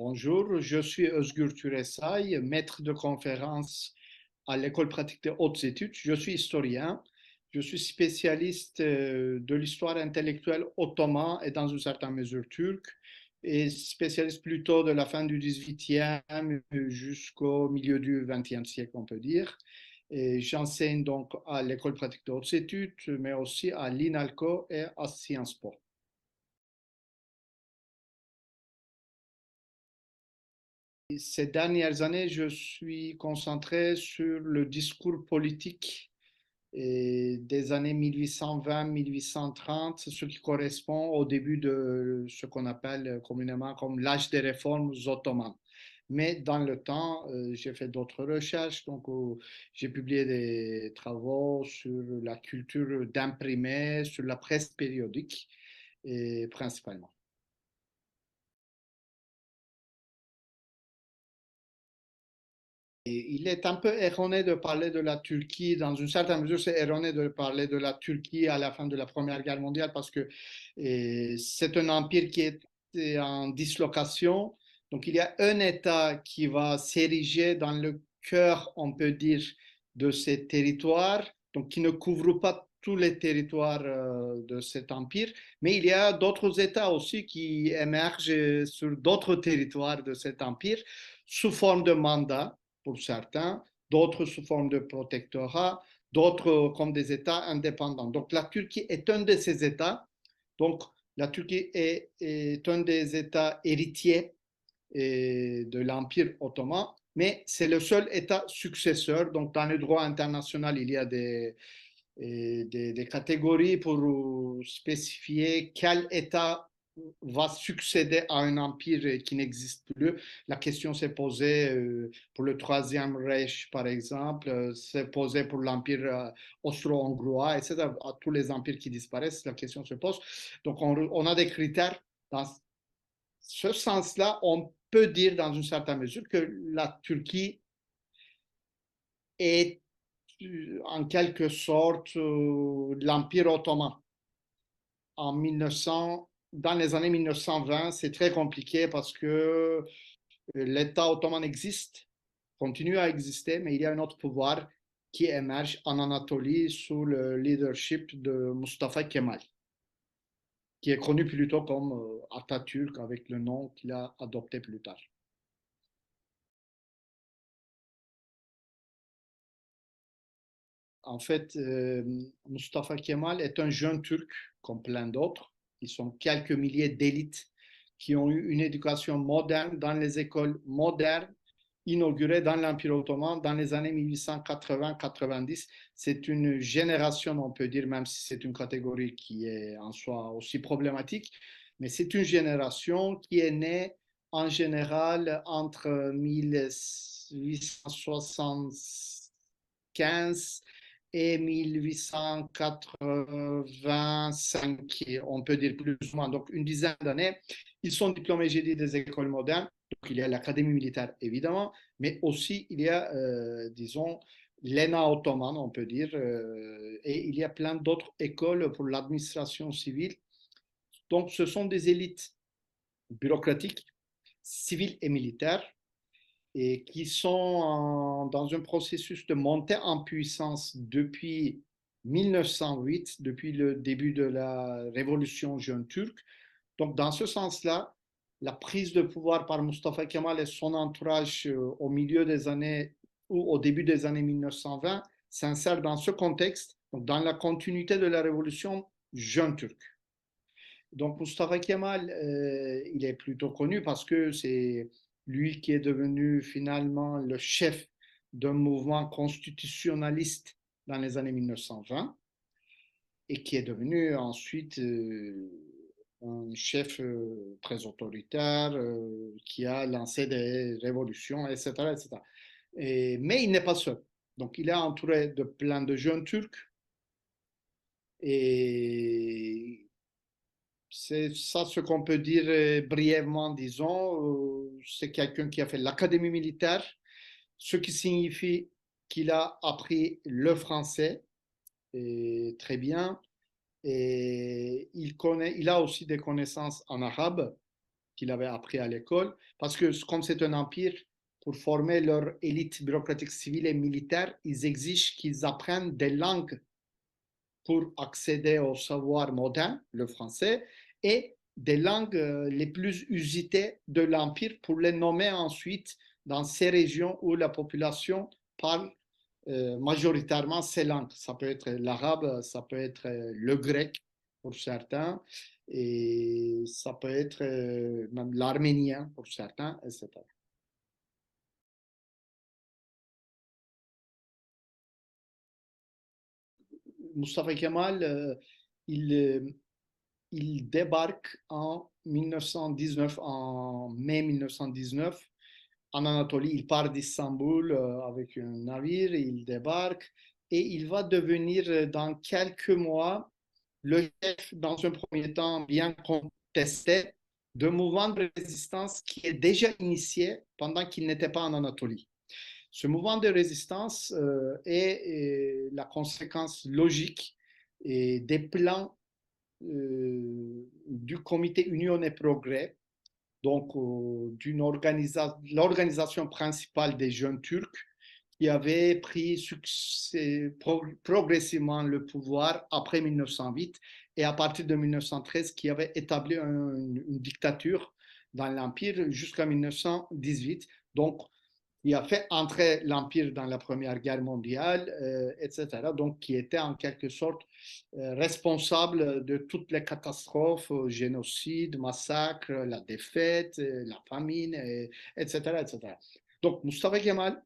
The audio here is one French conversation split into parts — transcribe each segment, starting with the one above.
Bonjour, je suis Özgür Türesay, maître de conférence à l'École pratique des hautes études. Je suis historien, je suis spécialiste de l'histoire intellectuelle ottomane et dans une certaine mesure turque, et spécialiste plutôt de la fin du XVIIIe jusqu'au milieu du XXe siècle, on peut dire. Et j'enseigne donc à l'École pratique des hautes études, mais aussi à l'INALCO et à Sciences Po. Ces dernières années, je suis concentré sur le discours politique des années 1820-1830, ce qui correspond au début de ce qu'on appelle communément comme l'âge des réformes ottomanes. Mais dans le temps, j'ai fait d'autres recherches, donc j'ai publié des travaux sur la culture d'imprimé, sur la presse périodique, et principalement. Il est un peu erroné de parler de la Turquie, dans une certaine mesure, c'est erroné de parler de la Turquie à la fin de la Première Guerre mondiale parce que c'est un empire qui est en dislocation. Donc il y a un État qui va s'ériger dans le cœur, on peut dire, de ces territoires, donc qui ne couvre pas tous les territoires de cet empire, mais il y a d'autres États aussi qui émergent sur d'autres territoires de cet empire sous forme de mandat pour certains, d'autres sous forme de protectorat, d'autres comme des États indépendants. Donc la Turquie est un de ces États. Donc la Turquie est un des États héritiers de l'Empire ottoman, mais c'est le seul État successeur. Donc dans le droit international, il y a des catégories pour spécifier quel État va succéder à un empire qui n'existe plus. La question s'est posée pour le Troisième Reich, par exemple, s'est posée pour l'Empire austro-hongrois, etc. À tous les empires qui disparaissent, la question se pose. Donc, on a des critères. Dans ce sens-là, on peut dire dans une certaine mesure que la Turquie est en quelque sorte l'Empire ottoman. En 1900, dans les années 1920, c'est très compliqué parce que l'État ottoman existe, continue à exister, mais il y a un autre pouvoir qui émerge en Anatolie sous le leadership de Mustafa Kemal, qui est connu plutôt comme Atatürk avec le nom qu'il a adopté plus tard. En fait, Mustafa Kemal est un jeune Turc, comme plein d'autres. Ils sont quelques milliers d'élites qui ont eu une éducation moderne dans les écoles modernes inaugurées dans l'Empire ottoman dans les années 1880-90. C'est une génération, on peut dire, même si c'est une catégorie qui est en soi aussi problématique, mais c'est une génération qui est née en général entre 1875 et 1885, on peut dire plus ou moins, donc une dizaine d'années. Ils sont diplômés, j'ai dit, des écoles modernes. Donc il y a l'académie militaire, évidemment, mais aussi il y a, disons, l'ENA ottomane, on peut dire, et il y a plein d'autres écoles pour l'administration civile. Donc ce sont des élites bureaucratiques, civiles et militaires, et qui sont dans un processus de montée en puissance depuis 1908, depuis le début de la révolution jeune turque. Donc, dans ce sens-là, la prise de pouvoir par Mustafa Kemal et son entourage au milieu des années ou au début des années 1920 s'insère dans ce contexte, donc dans la continuité de la révolution jeune turque. Donc Mustafa Kemal, il est plutôt connu parce que c'est lui qui est devenu finalement le chef d'un mouvement constitutionnaliste dans les années 1920 et qui est devenu ensuite un chef très autoritaire qui a lancé des révolutions, etc. etc. Mais il n'est pas seul. Donc il est entouré de plein de jeunes Turcs et c'est ça ce qu'on peut dire brièvement, disons. C'est quelqu'un qui a fait l'académie militaire, ce qui signifie qu'il a appris le français très bien. Et il a aussi des connaissances en arabe. qu'il avait appris à l'école, parce que comme c'est un empire, pour former leur élite bureaucratique civile et militaire, ils exigent qu'ils apprennent des langues pour accéder au savoir moderne, le français, et des langues les plus usitées de l'Empire pour les nommer ensuite dans ces régions où la population parle majoritairement ces langues. Ça peut être l'arabe, ça peut être le grec pour certains, et ça peut être même l'arménien pour certains, etc. Mustafa Kemal, il, il débarque en 1919, en mai 1919, en Anatolie. Il part d'Istanbul avec un navire, il débarque et il va devenir dans quelques mois le chef, dans un premier temps bien contesté, de mouvement de résistance qui est déjà initié pendant qu'il n'était pas en Anatolie. Ce mouvement de résistance est la conséquence logique des plans du comité Union et Progrès, donc d'une l'organisation principale des jeunes Turcs qui avait pris progressivement le pouvoir après 1908 et à partir de 1913 qui avait établi une dictature dans l'Empire jusqu'à 1918. Donc, il a fait entrer l'Empire dans la Première Guerre mondiale, etc. Donc, qui était en quelque sorte responsable de toutes les catastrophes, génocide, massacre, la défaite, la famine, etc., etc. Donc, Mustafa Kemal,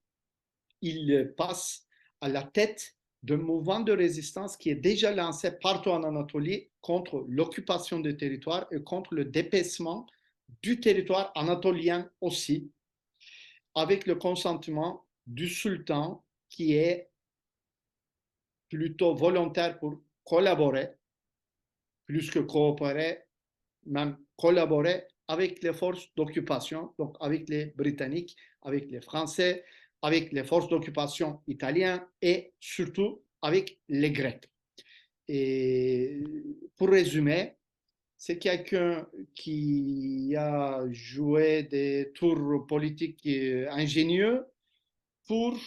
il passe à la tête d'un mouvement de résistance qui est déjà lancé partout en Anatolie contre l'occupation des territoires et contre le dépaissement du territoire anatolien aussi, avec le consentement du sultan qui est plutôt volontaire pour collaborer, plus que coopérer, même collaborer avec les forces d'occupation, donc avec les Britanniques, avec les Français, avec les forces d'occupation italiennes et surtout avec les Grecs. Et pour résumer, c'est quelqu'un qui a joué des tours politiques ingénieux pour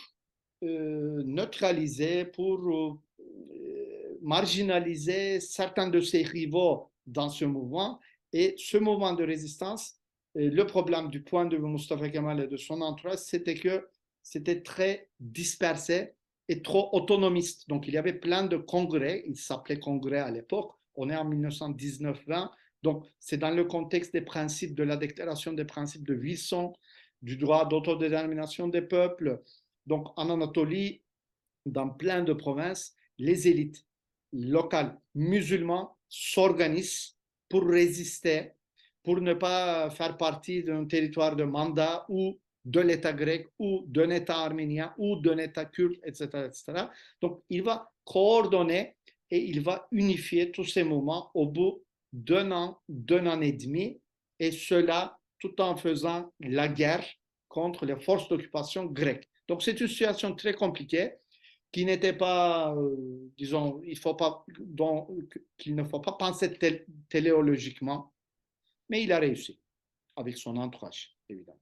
neutraliser, pour marginaliser certains de ses rivaux dans ce mouvement. Et ce mouvement de résistance, le problème du point de vue Mustafa Kemal et de son entourage, c'était que c'était très dispersé et trop autonomiste. Donc il y avait plein de congrès, il s'appelait congrès à l'époque, on est en 1919-20, donc c'est dans le contexte des principes de la déclaration des principes de Wilson, du droit d'autodétermination des peuples. Donc en Anatolie, dans plein de provinces, les élites locales musulmanes s'organisent pour résister, pour ne pas faire partie d'un territoire de mandat ou de l'État grec ou d'un État arménien ou d'un État kurde, etc., etc. Donc, il va coordonner et il va unifier tous ces mouvements au bout d'un an et demi, et cela tout en faisant la guerre contre les forces d'occupation grecques. Donc, c'est une situation très compliquée qui n'était pas, disons, qu'il ne faut pas penser téléologiquement, mais il a réussi avec son entourage, évidemment.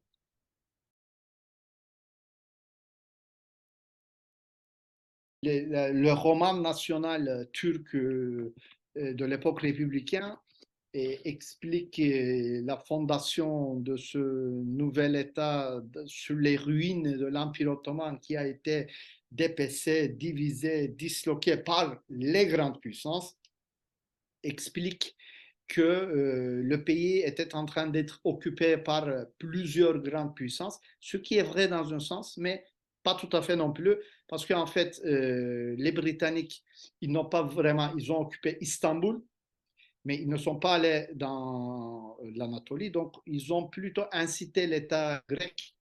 Le roman national turc de l'époque républicaine explique la fondation de ce nouvel État sur les ruines de l'Empire ottoman qui a été dépecé, divisé, disloqué par les grandes puissances, explique que le pays était en train d'être occupé par plusieurs grandes puissances, ce qui est vrai dans un sens, mais pas tout à fait non plus, parce qu'en fait, les Britanniques, ils n'ont pas vraiment, ils ont occupé Istanbul, mais ils ne sont pas allés dans l'Anatolie, donc ils ont plutôt incité l'État grec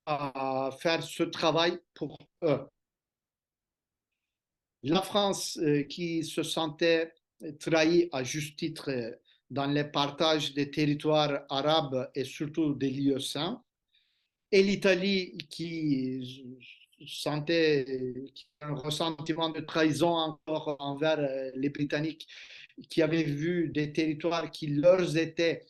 à faire ce travail pour eux. La France, qui se sentait trahie à juste titre dans les partages des territoires arabes et surtout des lieux saints, et l'Italie qui sentait un ressentiment de trahison encore envers les Britanniques, qui avaient vu des territoires qui leur étaient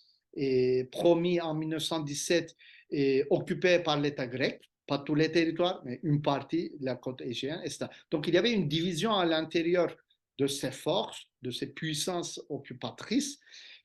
promis en 1917 et occupés par l'État grec, pas tous les territoires, mais une partie de la côte égéenne, etc. Donc il y avait une division à l'intérieur de ces forces, de ces puissances occupatrices,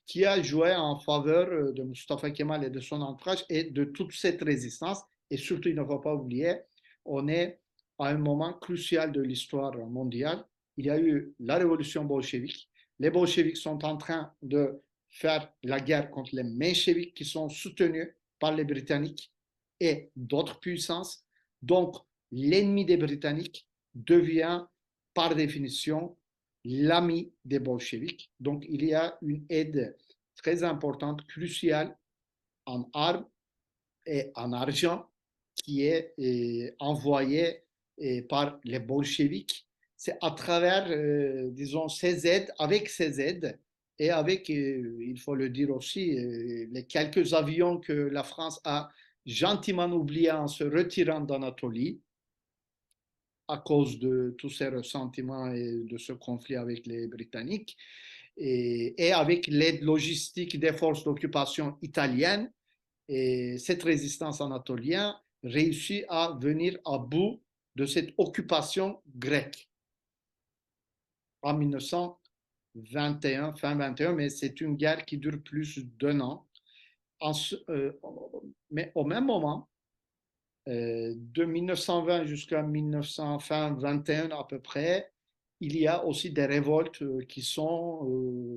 qui a joué en faveur de Mustafa Kemal et de son entourage et de toute cette résistance. Et surtout, il ne faut pas oublier, on est à un moment crucial de l'histoire mondiale. Il y a eu la révolution bolchevique. Les bolcheviks sont en train de faire la guerre contre les mencheviks qui sont soutenus par les Britanniques et d'autres puissances. Donc, l'ennemi des Britanniques devient, par définition, l'ami des bolcheviks. Donc, il y a une aide très importante, cruciale, en armes et en argent qui est envoyée par les bolcheviks. C'est à travers, disons, ces aides, avec ces aides, et avec, il faut le dire aussi, les quelques avions que la France a gentiment oubliés en se retirant d'Anatolie, à cause de tous ces ressentiments et de ce conflit avec les Britanniques, et avec l'aide logistique des forces d'occupation italiennes, et cette résistance anatolienne réussit à venir à bout de cette occupation grecque en 1921, fin 21, mais c'est une guerre qui dure plus d'1 an. Mais au même moment, de 1920 jusqu'à 1921 à peu près, il y a aussi des révoltes qui sont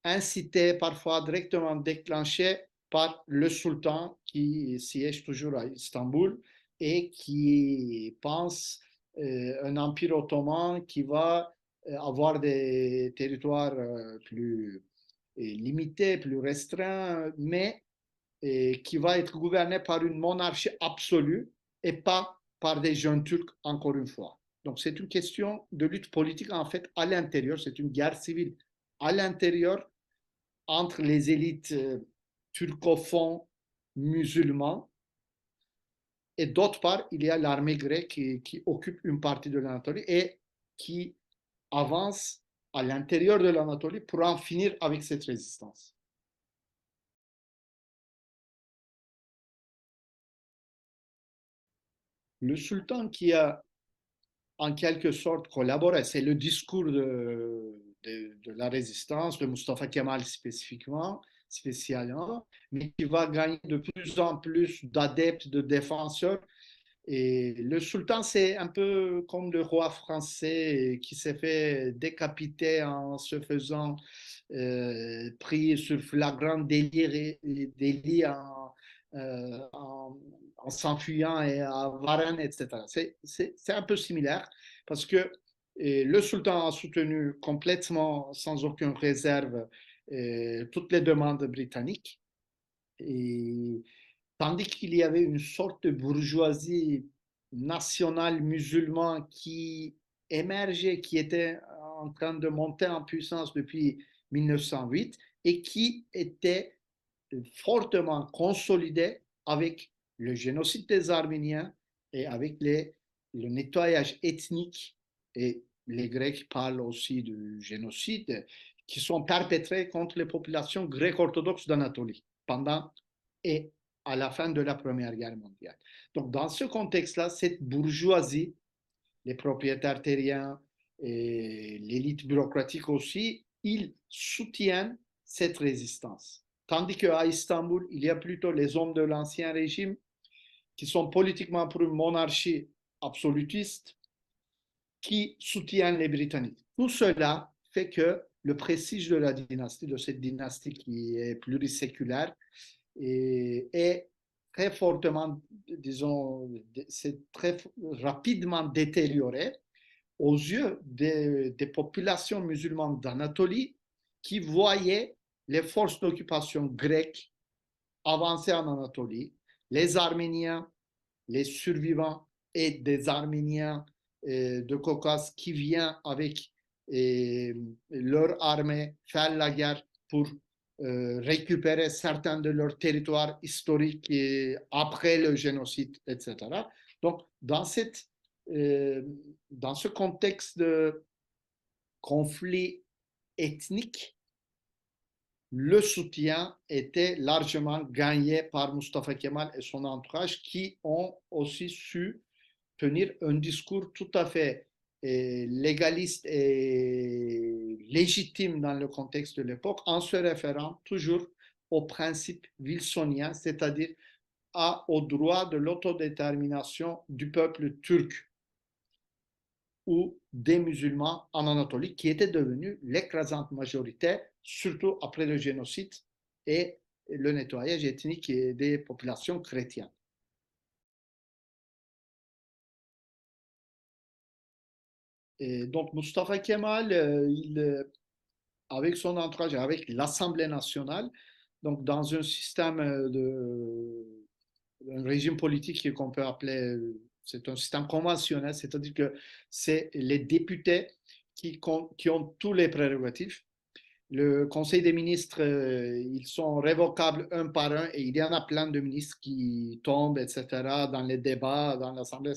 incitées, parfois directement déclenchées par le sultan qui siège toujours à Istanbul et qui pense un empire ottoman qui va avoir des territoires plus limités, plus restreints, mais qui va être gouverné par une monarchie absolue et pas par des jeunes Turcs, encore une fois. Donc c'est une question de lutte politique en fait à l'intérieur, c'est une guerre civile à l'intérieur entre les élites turcophones musulmans et d'autre part, il y a l'armée grecque qui occupe une partie de l'Anatolie et qui avance à l'intérieur de l'Anatolie pour en finir avec cette résistance. Le sultan qui a en quelque sorte collaboré. C'est le discours de la résistance, de Mustafa Kemal spécialement, mais qui va gagner de plus en plus d'adeptes, de défenseurs. Et le sultan, c'est un peu comme le roi français qui s'est fait décapiter en se faisant pris sur flagrant délit en s'enfuyant et à Varennes, etc. C'est un peu similaire parce que le sultan a soutenu complètement, sans aucune réserve, toutes les demandes britanniques. Et, tandis qu'il y avait une sorte de bourgeoisie nationale musulmane qui émergeait, qui était en train de monter en puissance depuis 1908 et qui était fortement consolidée avec le génocide des Arméniens et avec le nettoyage ethnique, et les Grecs parlent aussi du génocide, qui sont perpétrés contre les populations grecques-orthodoxes d'Anatolie pendant et à la fin de la Première Guerre mondiale. Donc, dans ce contexte-là, cette bourgeoisie, les propriétaires terriens et l'élite bureaucratique aussi, ils soutiennent cette résistance. Tandis qu'à Istanbul, il y a plutôt les hommes de l'ancien régime qui sont politiquement pour une monarchie absolutiste qui soutiennent les Britanniques. Tout cela fait que le prestige de la dynastie, de cette dynastie qui est pluriséculaire, est très fortement, disons, c'est très rapidement détérioré aux yeux des populations musulmanes d'Anatolie qui voyaient les forces d'occupation grecques avancer en Anatolie, les Arméniens, les survivants et des Arméniens de Caucase qui viennent avec leur armée faire la guerre pour récupérer certains de leurs territoires historiques après le génocide, etc. Donc, dans ce contexte de conflit ethnique, le soutien était largement gagné par Mustafa Kemal et son entourage qui ont aussi su tenir un discours tout à fait légaliste et légitime dans le contexte de l'époque en se référant toujours aux principes wilsoniens, c'est-à-dire au droit de l'autodétermination du peuple turc ou des musulmans en Anatolie, qui étaient devenus l'écrasante majorité, surtout après le génocide et le nettoyage ethnique des populations chrétiennes. Et donc Mustafa Kemal, avec son entourage, avec l'Assemblée nationale, donc dans un système un régime politique qu'on peut appeler, c'est un système conventionnel, c'est-à-dire que c'est les députés qui ont tous les prérogatives. Le Conseil des ministres, ils sont révocables un par un et il y en a plein de ministres qui tombent, etc., dans les débats, dans l'Assemblée.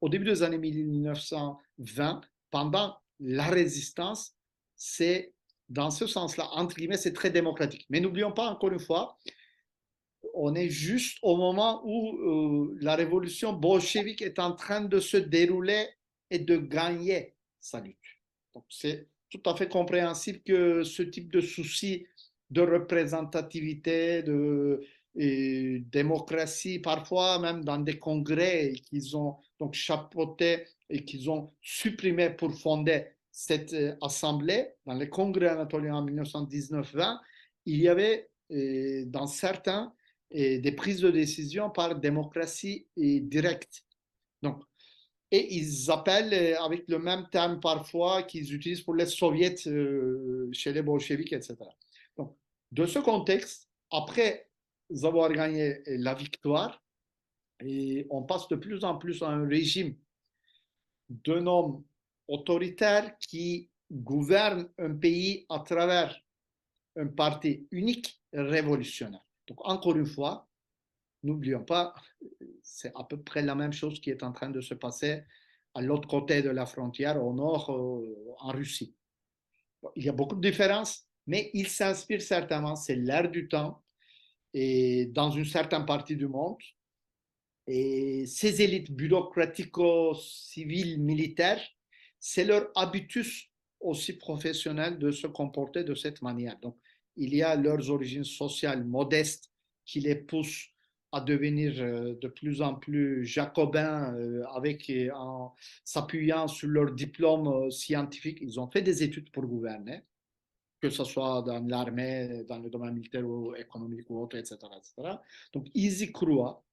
Au début des années 1920, pendant la résistance, c'est dans ce sens-là, entre guillemets, c'est très démocratique. Mais n'oublions pas, encore une fois, on est juste au moment où la révolution bolchevique est en train de se dérouler et de gagner sa lutte. Donc c'est tout à fait compréhensible que ce type de souci de représentativité, de démocratie, parfois même dans des congrès qu'ils ont donc chapeauté et qu'ils ont supprimé pour fonder cette assemblée, dans les congrès anatoliens en 1919-20, il y avait dans certains des prises de décision par démocratie directe. Donc, et ils appellent avec le même terme parfois qu'ils utilisent pour les soviets chez les bolcheviks, etc. Donc, de ce contexte, après avoir gagné la victoire, et on passe de plus en plus à un régime d'un homme autoritaire qui gouverne un pays à travers un parti unique révolutionnaire. Donc, encore une fois, n'oublions pas, c'est à peu près la même chose qui est en train de se passer à l'autre côté de la frontière, au nord, en Russie. Il y a beaucoup de différences, mais il s'inspire certainement, c'est l'air du temps, et dans une certaine partie du monde. Et ces élites bureaucratico-civiles militaires, c'est leur habitus aussi professionnel de se comporter de cette manière. Donc, il y a leurs origines sociales modestes qui les poussent à devenir de plus en plus jacobins en s'appuyant sur leur diplôme scientifique. Ils ont fait des études pour gouverner, que ce soit dans l'armée, dans le domaine militaire ou économique ou autre, etc., etc. Donc, ils y croient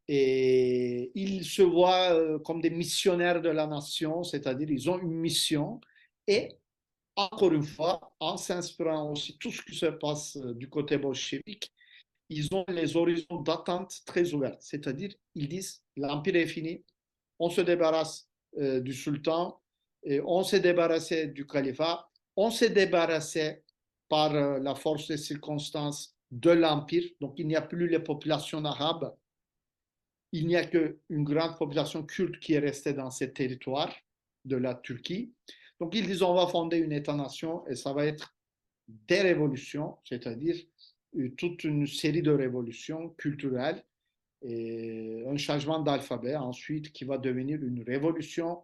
et ils se voient comme des missionnaires de la nation, c'est-à-dire ils ont une mission et encore une fois, en s'inspirant aussi tout ce qui se passe du côté bolchevique, ils ont les horizons d'attente très ouverts, c'est-à-dire ils disent l'empire est fini, on se débarrasse du sultan, et on s'est débarrassé du califat, on s'est débarrassé par la force des circonstances de l'empire, donc il n'y a plus les populations arabes, il n'y a qu'une grande population kurde qui est restée dans ces territoires de la Turquie. Donc ils disent on va fonder une État-nation et ça va être des révolutions, c'est-à-dire toute une série de révolutions culturelles et un changement d'alphabet ensuite qui va devenir une révolution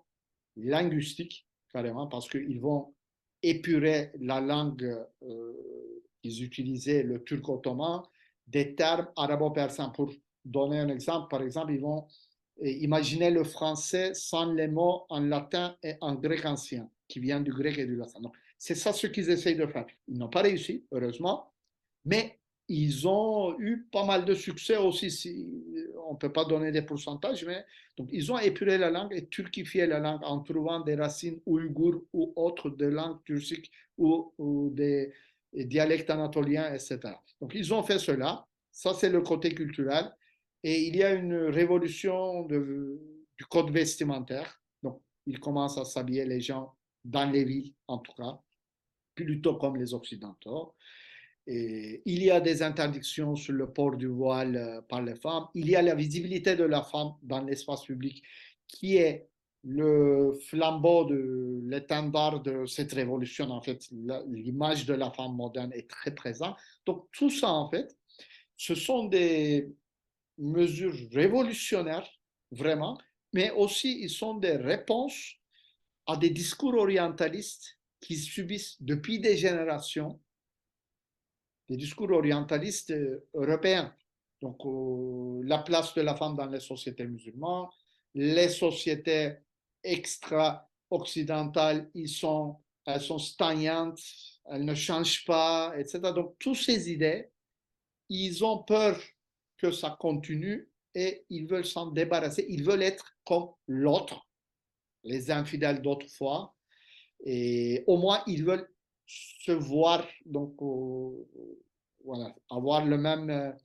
linguistique carrément parce qu'ils vont épurer la langue qu'ils utilisaient, le turc ottoman, des termes arabo-persans. Pour donner un exemple, par exemple, ils vont imaginer le français sans les mots en latin et en grec ancien, qui viennent du grec et du latin. Donc, c'est ça ce qu'ils essayent de faire. Ils n'ont pas réussi, heureusement, mais ils ont eu pas mal de succès aussi. Si on ne peut pas donner des pourcentages, mais donc ils ont épuré la langue et turquifié la langue en trouvant des racines ouïghours ou autres de langues turciques ou des dialectes anatoliens, etc. Donc ils ont fait cela. Ça, c'est le côté culturel. Et il y a une révolution du code vestimentaire. Donc, ils commencent à s'habiller les gens dans les villes, en tout cas, plutôt comme les Occidentaux. Et il y a des interdictions sur le port du voile par les femmes. Il y a la visibilité de la femme dans l'espace public qui est le flambeau de l'étendard de cette révolution, en fait, l'image de la femme moderne est très présente. Donc tout ça, en fait, ce sont des mesures révolutionnaires, vraiment, mais aussi ils sont des réponses à des discours orientalistes qui subissent depuis des générations, des discours orientalistes européens. Donc, la place de la femme dans les sociétés musulmanes, les sociétés extra-occidentales, elles sont stagnantes, elles ne changent pas, etc. Donc, toutes ces idées, ils ont peur que ça continue et ils veulent s'en débarrasser. Ils veulent être comme l'autre, les infidèles d'autrefois, et au moins ils veulent se voir, donc voilà, avoir le même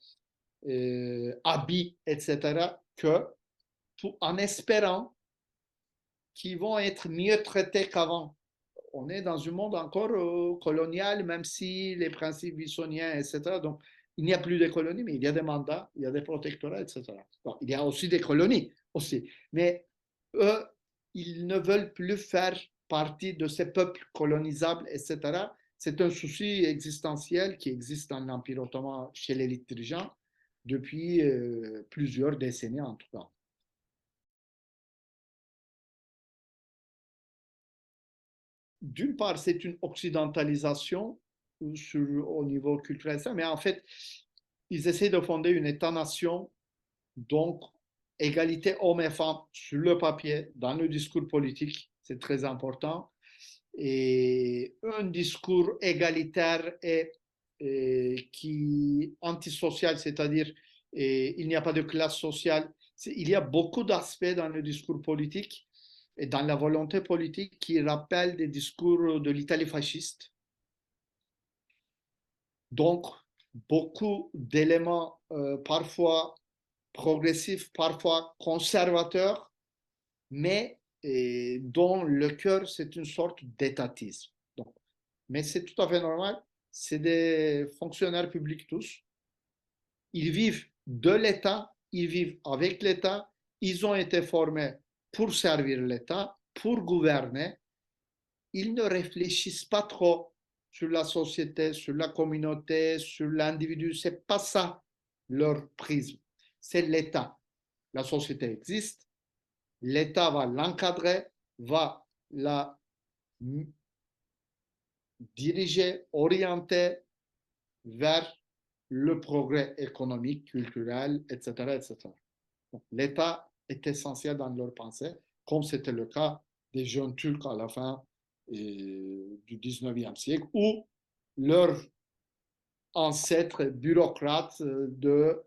habit, etc., que en espérant qu'ils vont être mieux traités qu'avant. On est dans un monde encore colonial, même si les principes wilsoniens, etc. Donc, il n'y a plus de colonies, mais il y a des mandats, il y a des protectorats, etc. Bon, il y a aussi des colonies, aussi. Mais eux, ils ne veulent plus faire partie de ces peuples colonisables, etc. C'est un souci existentiel qui existe dans l'Empire ottoman chez l'élite dirigeante depuis plusieurs décennies en tout cas. D'une part, c'est une occidentalisation au niveau culturel, mais en fait, ils essaient de fonder une État-nation, donc égalité hommes et femmes sur le papier, dans le discours politique, c'est très important, et un discours égalitaire et qui antisocial, c'est-à-dire il n'y a pas de classe sociale. Il y a beaucoup d'aspects dans le discours politique et dans la volonté politique qui rappellent des discours de l'Italie fasciste. Donc, beaucoup d'éléments parfois progressifs, parfois conservateurs, mais dont le cœur, c'est une sorte d'étatisme. Donc, mais c'est tout à fait normal. C'est des fonctionnaires publics tous. Ils vivent de l'État, ils vivent avec l'État, ils ont été formés pour servir l'État, pour gouverner. Ils ne réfléchissent pas trop sur la société, sur la communauté, sur l'individu. C'est pas ça leur prisme. C'est l'État. La société existe, l'État va l'encadrer, va la diriger, orienter vers le progrès économique, culturel, etc. etc. L'État est essentiel dans leur pensée, comme c'était le cas des jeunes Turcs à la fin du 19e siècle, ou leurs ancêtres bureaucrates de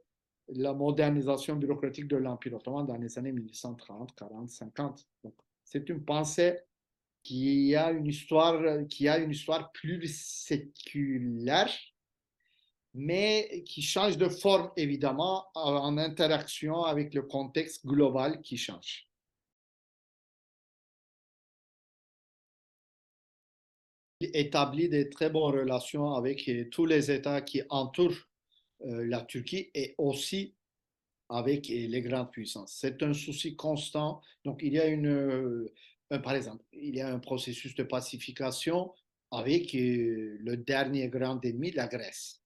la modernisation bureaucratique de l'Empire ottoman dans les années 1930, 40, 50. Donc, c'est une pensée qui a une histoire plus séculaire, mais qui change de forme évidemment en interaction avec le contexte global qui change. Il établit de très bonnes relations avec tous les États qui entourent la Turquie et aussi avec les grandes puissances. C'est un souci constant. Donc, il y a par exemple, il y a un processus de pacification avec le dernier grand ennemi, la Grèce.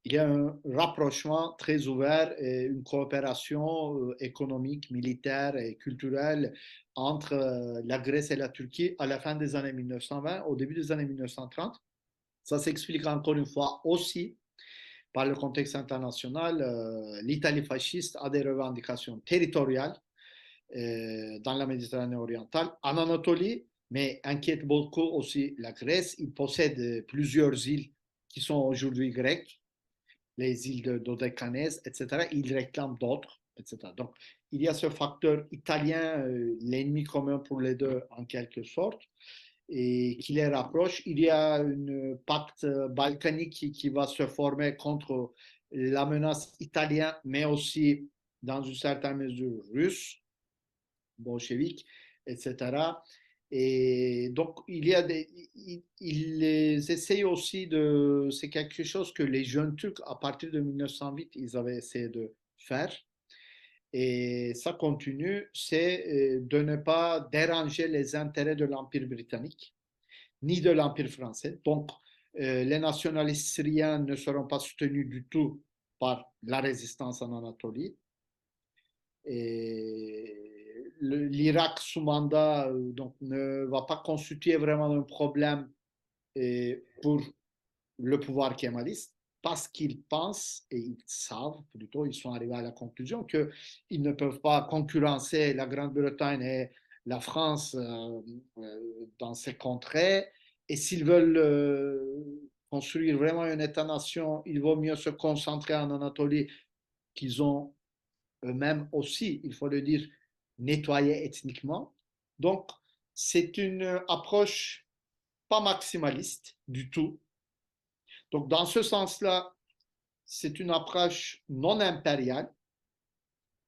Il y a un rapprochement très ouvert et une coopération économique, militaire et culturelle entre la Grèce et la Turquie à la fin des années 1920, au début des années 1930. Ça s'explique encore une fois aussi par le contexte international. L'Italie fasciste a des revendications territoriales dans la Méditerranée orientale, en Anatolie, mais inquiète beaucoup aussi la Grèce. Il possède plusieurs îles qui sont aujourd'hui grecques, les îles de Dodécanèse, etc. Il réclame d'autres, etc. Donc, il y a ce facteur italien, l'ennemi commun pour les deux en quelque sorte, et qui les rapproche. Il y a un pacte balkanique qui va se former contre la menace italienne, mais aussi dans une certaine mesure russe, bolchevique, etc. Et donc, ils essayent aussi c'est quelque chose que les jeunes Turcs, à partir de 1908, ils avaient essayé de faire. Et ça continue, c'est de ne pas déranger les intérêts de l'Empire britannique, ni de l'Empire français. Donc, les nationalistes syriens ne seront pas soutenus du tout par la résistance en Anatolie. Et l'Irak sous mandat donc, ne va pas constituer vraiment un problème pour le pouvoir kémaliste parce qu'ils pensent et ils savent, plutôt, ils sont arrivés à la conclusion qu'ils ne peuvent pas concurrencer la Grande-Bretagne et la France dans ces contrées. Et s'ils veulent construire vraiment un État-nation, il vaut mieux se concentrer en Anatolie qu'ils ont eux-mêmes aussi, il faut le dire, nettoyés ethniquement. Donc, c'est une approche pas maximaliste du tout. Donc, dans ce sens-là, c'est une approche non impériale.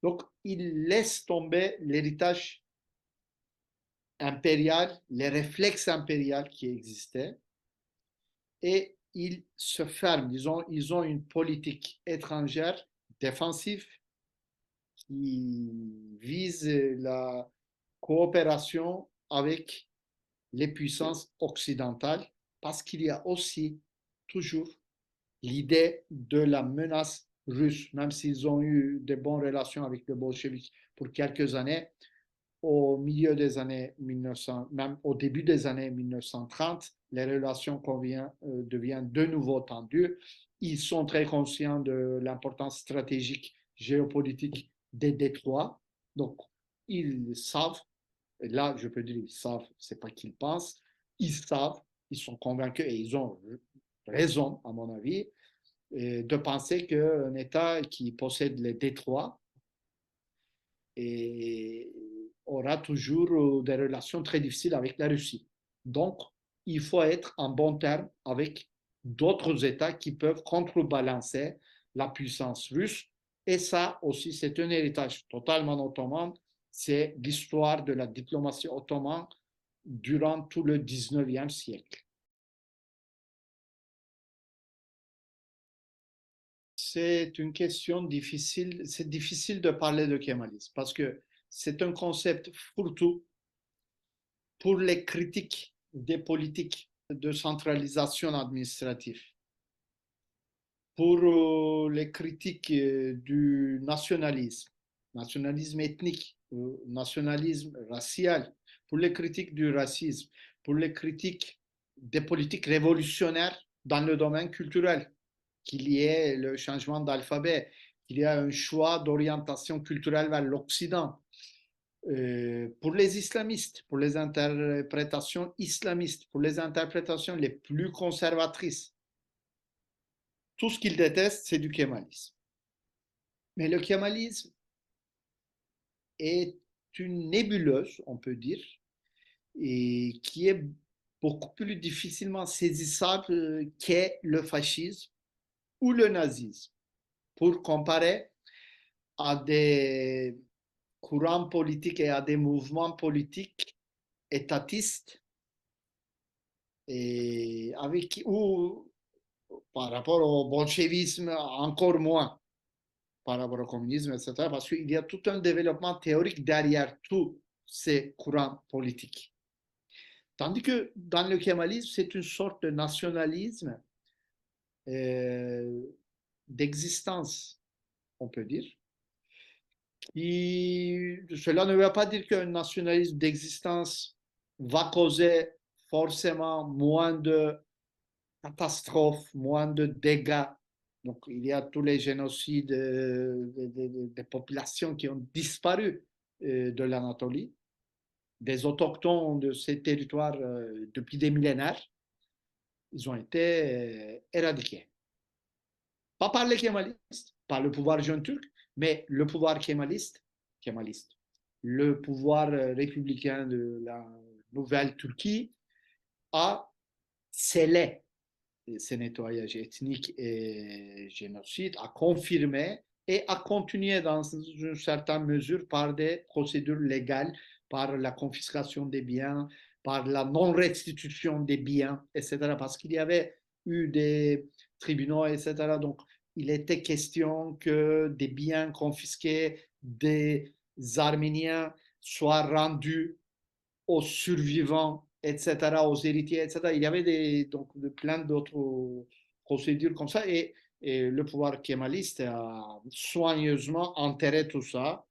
Donc, il laisse tomber l'héritage impérial, les réflexes impériaux qui existaient, et ils se ferment. Ils ont une politique étrangère défensive qui vise la coopération avec les puissances occidentales, parce qu'il y a aussi toujours l'idée de la menace russe, même s'ils ont eu de bonnes relations avec les bolcheviks pour quelques années, au milieu des années 1900, même au début des années 1930, les relations deviennent de nouveau tendues. Ils sont très conscients de l'importance stratégique, géopolitique des détroits. Donc, ils savent, et là, je peux dire, ils savent, c'est pas qu'ils pensent, ils savent, ils sont convaincus et ils ont raison, à mon avis, de penser qu'un État qui possède les détroits et aura toujours des relations très difficiles avec la Russie. Donc, il faut être en bon terme avec d'autres États qui peuvent contrebalancer la puissance russe. Et ça aussi, c'est un héritage totalement ottoman. C'est l'histoire de la diplomatie ottomane durant tout le 19e siècle. C'est une question difficile. C'est difficile de parler de kémalisme parce que c'est un concept fourre-tout pour les critiques des politiques de centralisation administrative, pour les critiques du nationalisme, nationalisme ethnique, nationalisme racial, pour les critiques du racisme, pour les critiques des politiques révolutionnaires dans le domaine culturel, qu'il y ait le changement d'alphabet, qu'il y ait un choix d'orientation culturelle vers l'Occident, pour les islamistes, pour les interprétations islamistes, pour les interprétations les plus conservatrices. Tout ce qu'ils détestent, c'est du kémalisme. Mais le kémalisme est une nébuleuse, on peut dire, et qui est beaucoup plus difficilement saisissable qu'est le fascisme ou le nazisme. Pour comparer à des courants politiques et à des mouvements politiques étatistes et avec ou par rapport au bolchevisme encore moins par rapport au communisme, etc. Parce qu'il y a tout un développement théorique derrière tous ces courants politiques. Tandis que dans le kémalisme, c'est une sorte de nationalisme euh, d'existence, on peut dire. Cela ne veut pas dire qu'un nationalisme d'existence va causer forcément moins de catastrophes, moins de dégâts. Donc, il y a tous les génocides des populations qui ont disparu de l'Anatolie, des autochtones de ces territoires depuis des millénaires. Ils ont été éradiqués. Pas par les kémalistes, par le pouvoir jeune turc, mais le pouvoir kémaliste, le pouvoir républicain de la nouvelle Turquie a scellé ces nettoyages ethniques et génocides, a confirmé et a continué dans une certaine mesure par des procédures légales, par la confiscation des biens, par la non-restitution des biens, etc. Parce qu'il y avait eu des tribunaux, etc. Donc, il était question que des biens confisqués des Arméniens soient rendus aux survivants, etc., aux héritiers, etc. Il y avait donc, plein d'autres procédures comme ça et le pouvoir kémaliste a soigneusement enterré tout ça,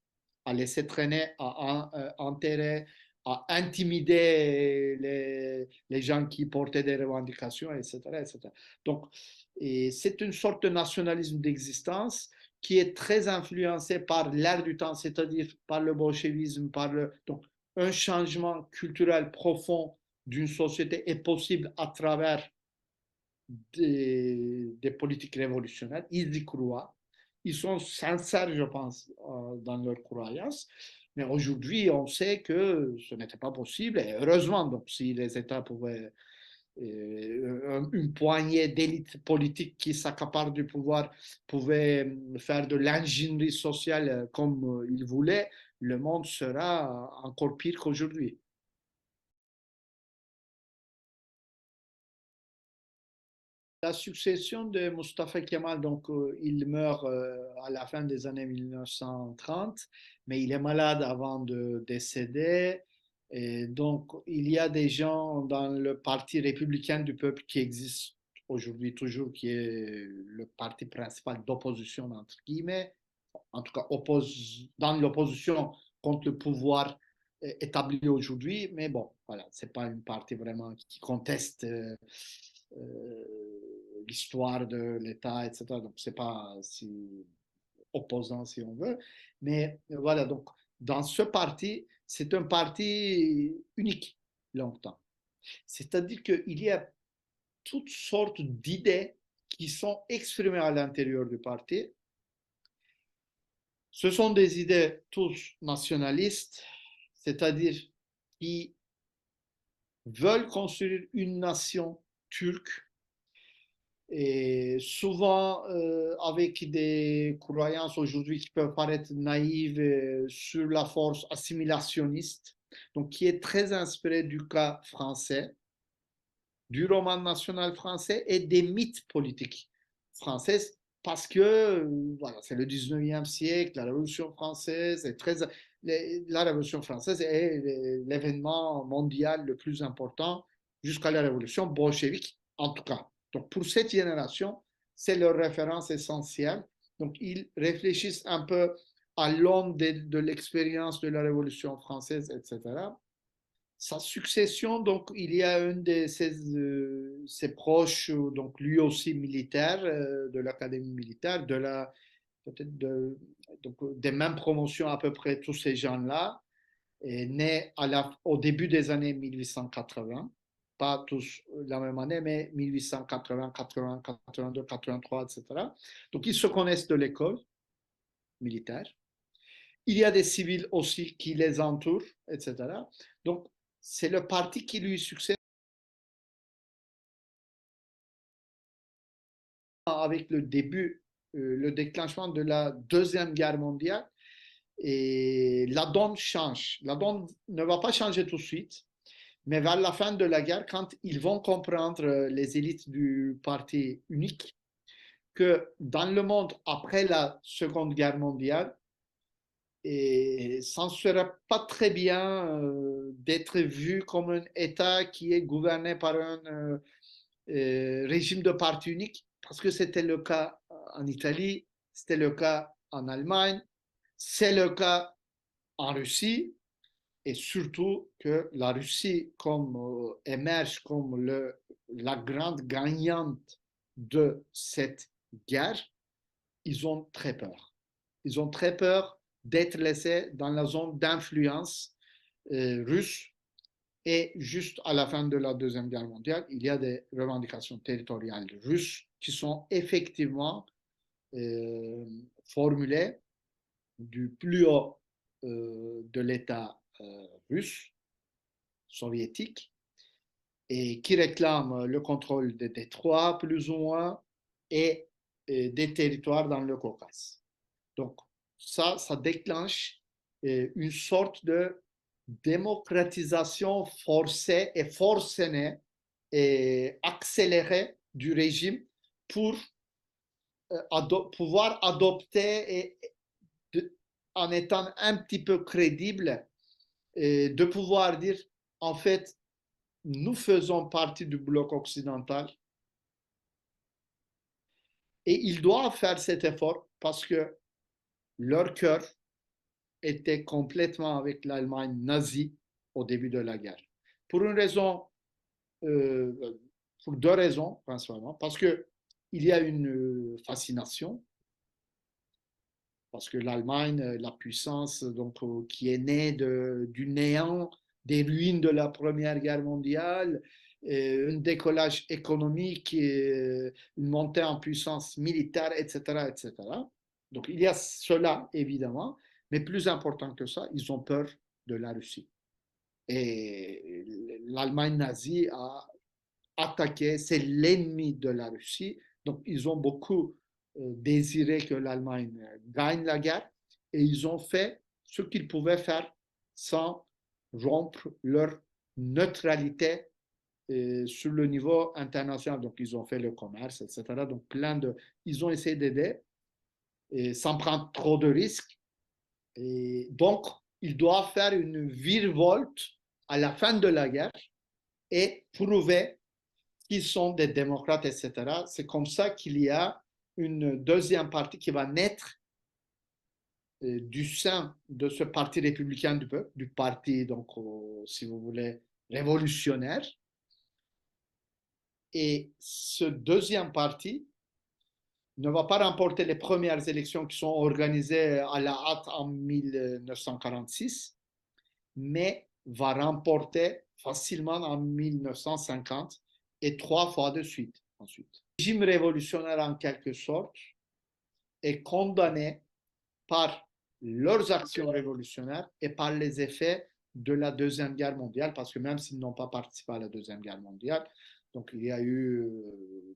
a laissé traîner, a enterré, a intimidé les gens qui portaient des revendications, etc. etc. Donc, c'est une sorte de nationalisme d'existence qui est très influencé par l'air du temps, c'est-à-dire par le bolchevisme, donc un changement culturel profond d'une société est possible à travers des politiques révolutionnaires. Ils y croient. Ils sont sincères, je pense, dans leurs croyances. Mais aujourd'hui, on sait que ce n'était pas possible. Et heureusement, donc, si les États pouvaient, une poignée d'élites politiques qui s'accaparent du pouvoir pouvaient faire de l'ingénierie sociale comme ils voulaient, le monde sera encore pire qu'aujourd'hui. La succession de Mustafa Kemal, donc il meurt à la fin des années 1930, mais il est malade avant de décéder. Et donc il y a des gens dans le Parti républicain du peuple qui existe aujourd'hui toujours, qui est le parti principal d'opposition, entre guillemets, en tout cas dans l'opposition contre le pouvoir établi aujourd'hui. Mais bon, voilà, c'est pas une partie vraiment qui conteste l'histoire de l'État, etc. Donc, c'est pas si opposant, si on veut. Mais voilà, donc, dans ce parti, c'est un parti unique longtemps. C'est-à-dire qu'il y a toutes sortes d'idées qui sont exprimées à l'intérieur du parti. Ce sont des idées tous nationalistes, c'est-à-dire qui veulent construire une nation turque et souvent avec des croyances aujourd'hui qui peuvent paraître naïves sur la force assimilationniste, donc qui est très inspiré du cas français, du roman national français et des mythes politiques français parce que voilà, c'est le 19e siècle, la Révolution française est très... La Révolution française est l'événement mondial le plus important jusqu'à la Révolution bolchevique, en tout cas. Donc pour cette génération, c'est leur référence essentielle. Donc ils réfléchissent un peu à l'aune de l'expérience de la Révolution française, etc. Sa succession, donc, il y a un de ses proches, donc lui aussi militaire, de l'académie militaire, peut-être donc, des mêmes promotions à peu près tous ces gens-là, est né au début des années 1880, pas tous la même année, mais 1880, 80, 82, 83, etc. Donc, ils se connaissent de l'école militaire. Il y a des civils aussi qui les entourent, etc. Donc, c'est le parti qui lui succède avec le début, le déclenchement de la Deuxième Guerre mondiale. Et la donne change. La donne ne va pas changer tout de suite, mais vers la fin de la guerre, quand ils vont comprendre, les élites du parti unique, que dans le monde après la Seconde Guerre mondiale, et ça ne serait pas très bien d'être vu comme un État qui est gouverné par un régime de parti unique, parce que c'était le cas en Italie, c'était le cas en Allemagne, c'est le cas en Russie, et surtout que la Russie émerge comme la grande gagnante de cette guerre, ils ont très peur. Ils ont très peur d'être laissés dans la zone d'influence russe. Et juste à la fin de la Deuxième Guerre mondiale, il y a des revendications territoriales russes qui sont effectivement euh, formulées du plus haut de l'État russe, soviétique, et qui réclament le contrôle des détroits, plus ou moins, et des territoires dans le Caucase. Donc, ça déclenche une sorte de démocratisation forcée et forcenée et accélérée du régime pour pouvoir adopter de, en étant un petit peu crédible, de pouvoir dire, en fait, nous faisons partie du bloc occidental et ils doivent faire cet effort parce que leur cœur était complètement avec l'Allemagne nazie au début de la guerre. Pour une raison, pour deux raisons principalement, parce que il y a une fascination, parce que l'Allemagne, la puissance donc, qui est née du néant, des ruines de la Première Guerre mondiale, un décollage économique, une montée en puissance militaire, etc., etc. Donc il y a cela, évidemment, mais plus important que ça, ils ont peur de la Russie. Et l'Allemagne nazie a attaqué, c'est l'ennemi de la Russie. Donc, ils ont beaucoup désiré que l'Allemagne gagne la guerre et ils ont fait ce qu'ils pouvaient faire sans rompre leur neutralité sur le niveau international. Donc, ils ont fait le commerce, etc. Donc, ils ont essayé d'aider sans prendre trop de risques. Et donc, ils doivent faire une virevolte à la fin de la guerre et prouver qu'ils sont des démocrates, etc. C'est comme ça qu'il y a une deuxième partie qui va naître du sein de ce parti républicain du peuple, du parti, donc, si vous voulez, révolutionnaire. Et ce deuxième parti ne va pas remporter les premières élections qui sont organisées à la hâte en 1946, mais va remporter facilement en 1950 et trois fois de suite ensuite. Le régime révolutionnaire, en quelque sorte, est condamné par leurs actions révolutionnaires et par les effets de la Deuxième Guerre mondiale, parce que même s'ils n'ont pas participé à la Deuxième Guerre mondiale, donc il y a eu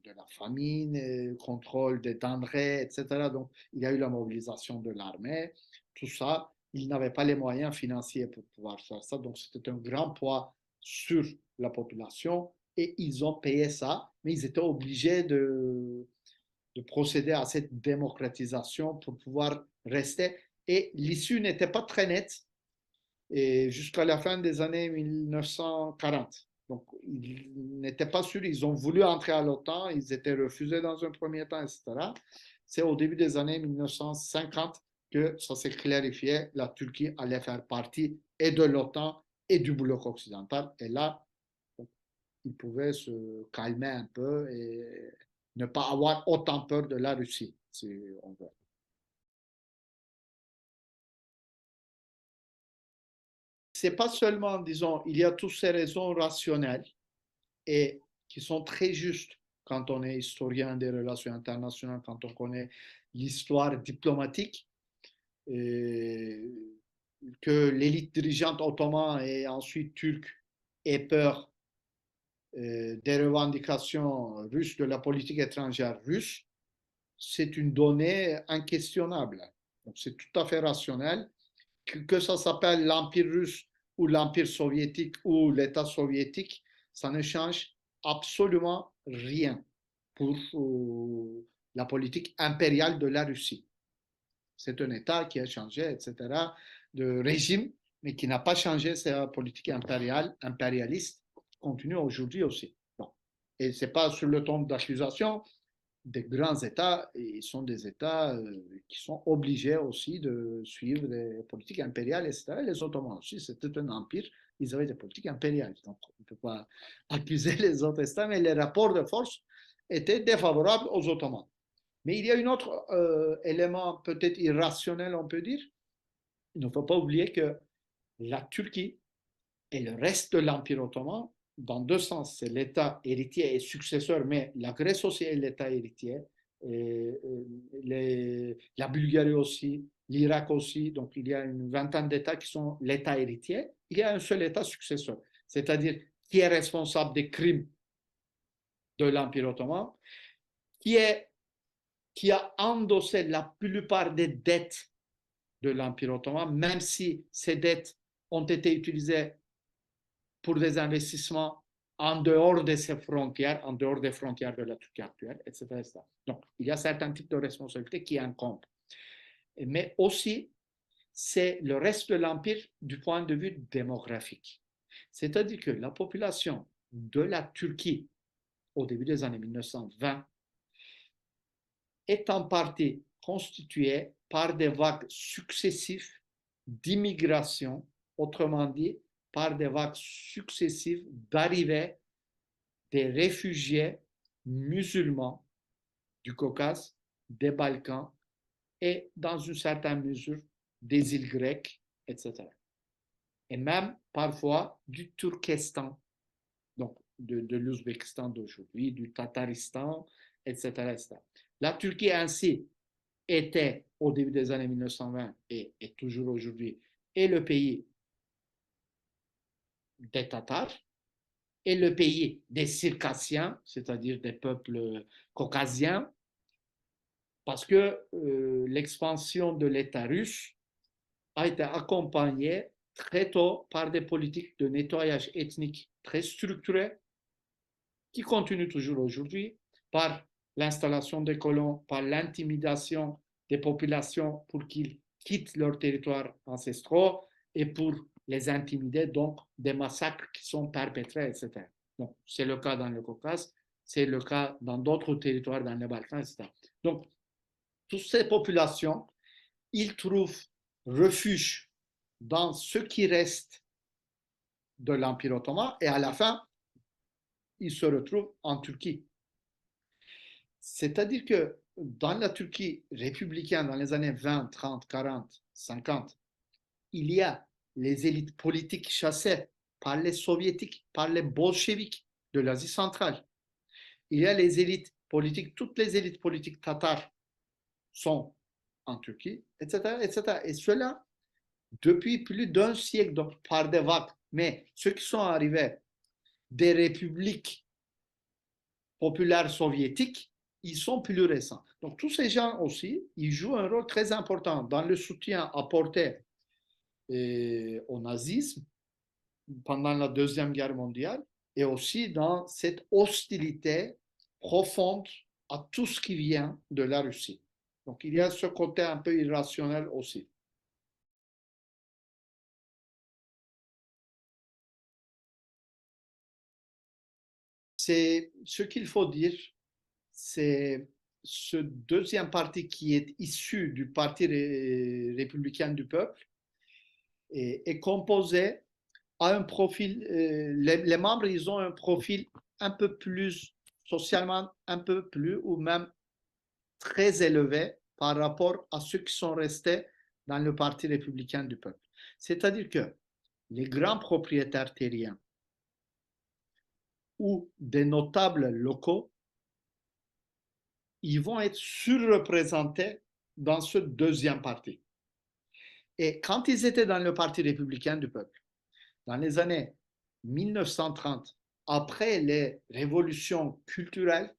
de la famine, contrôle des denrées, etc. Donc il y a eu la mobilisation de l'armée, tout ça. Ils n'avaient pas les moyens financiers pour pouvoir faire ça, donc c'était un grand poids sur la population et ils ont payé ça, mais ils étaient obligés de procéder à cette démocratisation pour pouvoir rester. Et l'issue n'était pas très nette jusqu'à la fin des années 1940. Donc, ils n'étaient pas sûrs, ils ont voulu entrer à l'OTAN, ils étaient refusés dans un premier temps, etc. C'est au début des années 1950 que ça s'est clarifié, la Turquie allait faire partie et de l'OTAN et du bloc occidental. Et là, ils pouvaient se calmer un peu et ne pas avoir autant peur de la Russie, si on veut. C'est pas seulement, disons, il y a toutes ces raisons rationnelles et qui sont très justes quand on est historien des relations internationales, quand on connaît l'histoire diplomatique, et que l'élite dirigeante ottomane et ensuite turque ait peur des revendications russes, de la politique étrangère russe, c'est une donnée inquestionnable. Donc c'est tout à fait rationnel. Que ça s'appelle l'Empire russe ou l'Empire soviétique ou l'État soviétique, ça ne change absolument rien pour la politique impériale de la Russie. C'est un État qui a changé, etc., de régime, mais qui n'a pas changé sa politique impériale, impérialiste, continue aujourd'hui aussi. Bon. Et ce n'est pas sur le ton d'accusation, des grands États, ils sont des États qui sont obligés aussi de suivre des politiques impériales, etc. Les Ottomans aussi, c'était un empire, ils avaient des politiques impériales. Donc, on ne peut pas accuser les autres États, mais les rapports de force étaient défavorables aux Ottomans. Mais il y a un autre élément peut-être irrationnel, on peut dire. Il ne faut pas oublier que la Turquie et le reste de l'Empire ottoman, dans deux sens, c'est l'État héritier et successeur, mais la Grèce aussi est l'État héritier, la Bulgarie aussi, l'Irak aussi, donc il y a une vingtaine d'États qui sont l'État héritier, il y a un seul État successeur, c'est-à-dire qui est responsable des crimes de l'Empire ottoman, qui, est, qui a endossé la plupart des dettes de l'Empire ottoman, même si ces dettes ont été utilisées pour des investissements en dehors de ses frontières, en dehors des frontières de la Turquie actuelle, etc., etc. Donc, il y a certains types de responsabilités qui incombent. Mais aussi, c'est le reste de l'Empire du point de vue démographique. C'est-à-dire que la population de la Turquie au début des années 1920 est en partie constituée par des vagues successives d'immigration, autrement dit, par des vagues successives d'arrivée des réfugiés musulmans du Caucase, des Balkans et dans une certaine mesure des îles grecques, etc. Et même parfois du Turkestan, donc de l'Ouzbékistan d'aujourd'hui, du Tataristan, etc., etc. La Turquie ainsi était au début des années 1920 et est toujours aujourd'hui et le pays des Tatars et le pays des Circassiens, c'est-à-dire des peuples caucasiens, parce que l'expansion de l'État russe a été accompagnée très tôt par des politiques de nettoyage ethnique très structurées qui continuent toujours aujourd'hui par l'installation des colons, par l'intimidation des populations pour qu'ils quittent leurs territoires ancestraux et pour les intimider, donc des massacres qui sont perpétrés, etc. Donc, c'est le cas dans le Caucase, c'est le cas dans d'autres territoires dans les Balkans, etc. Donc, toutes ces populations, ils trouvent refuge dans ce qui reste de l'Empire ottoman et à la fin, ils se retrouvent en Turquie. C'est-à-dire que dans la Turquie républicaine, dans les années 20, 30, 40, 50, il y a les élites politiques chassées par les soviétiques, par les bolcheviks de l'Asie centrale. Il y a les élites politiques, toutes les élites politiques tatares sont en Turquie, etc., etc. Et cela depuis plus d'un siècle, donc par des vagues. Mais ceux qui sont arrivés des républiques populaires soviétiques, ils sont plus récents. Donc tous ces gens aussi, ils jouent un rôle très important dans le soutien apporté au nazisme pendant la Deuxième Guerre mondiale et aussi dans cette hostilité profonde à tout ce qui vient de la Russie. Donc il y a ce côté un peu irrationnel aussi. C'est ce qu'il faut dire, c'est ce deuxième parti qui est issu du Parti républicain du peuple est composé à un profil, les membres, ils ont un profil un peu plus socialement, un peu plus ou même très élevé par rapport à ceux qui sont restés dans le Parti républicain du peuple. C'est-à-dire que les grands propriétaires terriens ou des notables locaux, ils vont être surreprésentés dans ce deuxième parti. Et quand ils étaient dans le Parti républicain du peuple, dans les années 1930, après les révolutions culturelles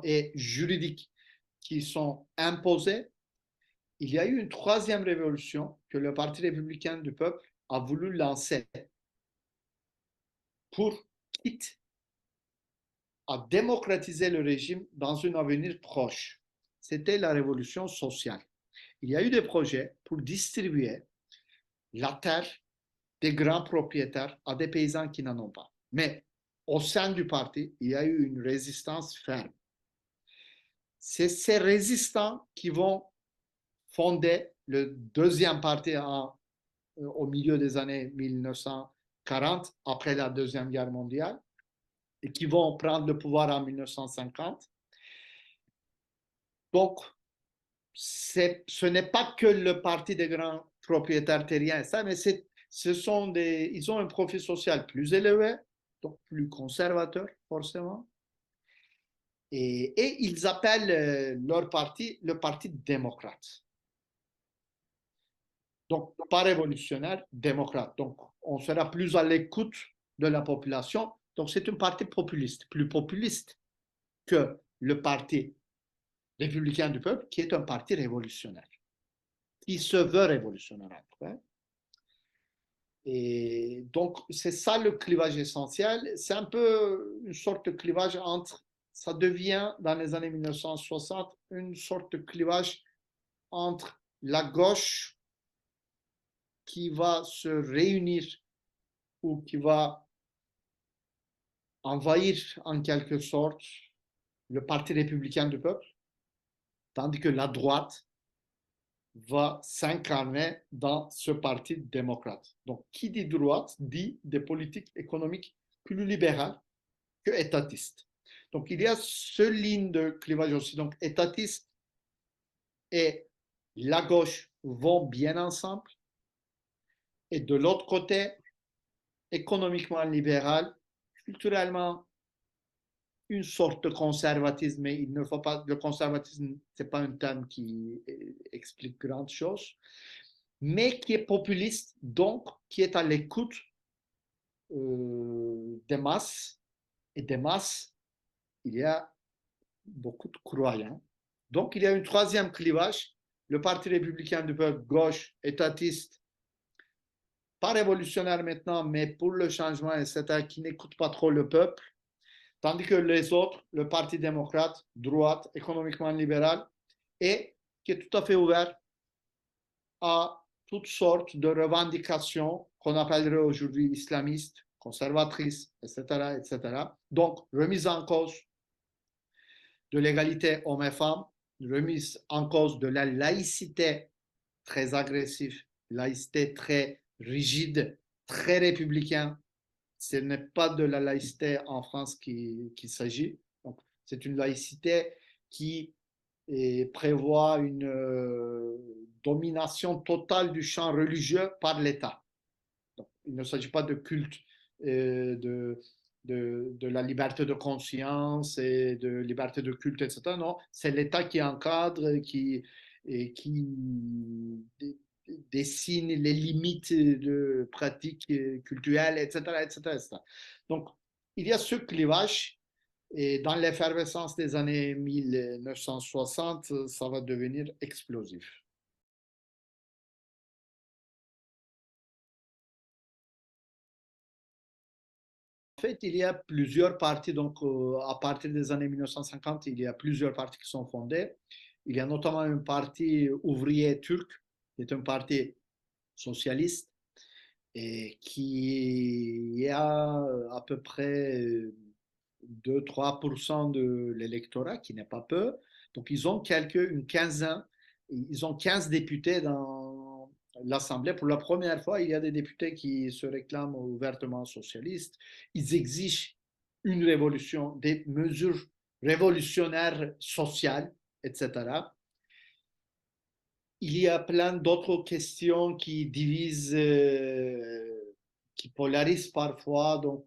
et juridiques qui sont imposées, il y a eu une troisième révolution que le Parti républicain du peuple a voulu lancer pour, quitte à démocratiser le régime dans un avenir proche. C'était la révolution sociale. Il y a eu des projets pour distribuer la terre des grands propriétaires à des paysans qui n'en ont pas. Mais au sein du parti, il y a eu une résistance ferme. C'est ces résistants qui vont fonder le deuxième parti au milieu des années 1940, après la Deuxième Guerre mondiale, et qui vont prendre le pouvoir en 1950. Donc, ce n'est pas que le parti des grands propriétaires terriens, ça, mais ils ont un profil social plus élevé, donc plus conservateur, forcément. Et ils appellent leur parti le Parti démocrate. Donc, pas révolutionnaire, démocrate. Donc, on sera plus à l'écoute de la population. Donc, c'est un parti populiste, plus populiste que le Parti républicain du peuple, qui est un parti révolutionnaire, qui se veut révolutionnaire après. Et donc, c'est ça le clivage essentiel. C'est un peu une sorte de clivage entre, ça devient dans les années 1960 une sorte de clivage entre la gauche qui va se réunir ou qui va envahir en quelque sorte le Parti républicain du peuple, tandis que la droite va s'incarner dans ce parti démocrate. Donc, qui dit droite dit des politiques économiques plus libérales que étatistes. Donc, il y a ce ligne de clivage aussi. Donc, étatiste et la gauche vont bien ensemble. Et de l'autre côté, économiquement libéral, culturellement une sorte de conservatisme, mais il ne faut pas, le conservatisme, ce n'est pas un terme qui explique grand chose, mais qui est populiste, donc qui est à l'écoute des masses, et des masses, il y a beaucoup de croyants. Donc il y a un troisième clivage, le Parti républicain du peuple, gauche, étatiste, pas révolutionnaire maintenant, mais pour le changement, etc., qui n'écoute pas trop le peuple, tandis que les autres, le Parti démocrate, droite, économiquement libéral, et qui est tout à fait ouvert à toutes sortes de revendications qu'on appellerait aujourd'hui islamistes, conservatrices, etc., etc. Donc, remise en cause de l'égalité hommes et femmes, remise en cause de la laïcité très agressive, laïcité très rigide, très républicain. Ce n'est pas de la laïcité en France qu'il s'agit. Donc, c'est une laïcité qui prévoit une domination totale du champ religieux par l'État. Donc, il ne s'agit pas de culte de la liberté de conscience et de liberté de culte, etc. Non, c'est l'État qui encadre, qui dessine les limites de pratiques culturelles, etc., etc., etc. Donc, il y a ce clivage et dans l'effervescence des années 1960, ça va devenir explosif. En fait, il y a plusieurs partis, donc à partir des années 1950, il y a plusieurs partis qui sont fondés. Il y a notamment un parti ouvrier turc, qui est un parti socialiste, et qui a à peu près 2-3% de l'électorat, qui n'est pas peu. Donc, ils ont une quinzaine, ils ont 15 députés dans l'Assemblée. Pour la première fois, il y a des députés qui se réclament ouvertement socialistes. Ils exigent une révolution, des mesures révolutionnaires sociales, etc. Il y a plein d'autres questions qui divisent, qui polarisent parfois. Donc,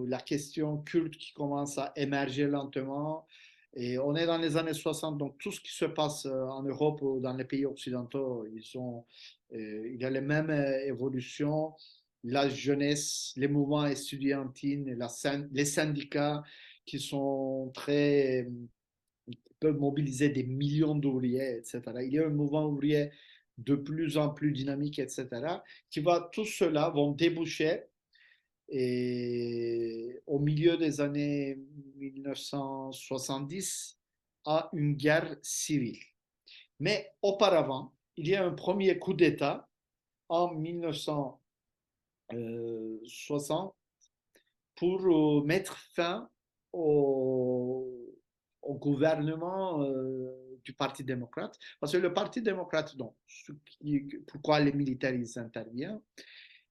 la question culte qui commence à émerger lentement. Et on est dans les années 60, donc tout ce qui se passe en Europe ou dans les pays occidentaux, il y a les mêmes évolutions. La jeunesse, les mouvements estudiantines, les syndicats qui sont très peuvent mobiliser des millions d'ouvriers, etc. Il y a un mouvement ouvrier de plus en plus dynamique, etc., tout cela vont déboucher et au milieu des années 1970 à une guerre civile. Mais auparavant, il y a un premier coup d'État en 1960 pour mettre fin au, au gouvernement du Parti démocrate. Parce que le Parti démocrate, donc, pourquoi les militaires ils interviennent,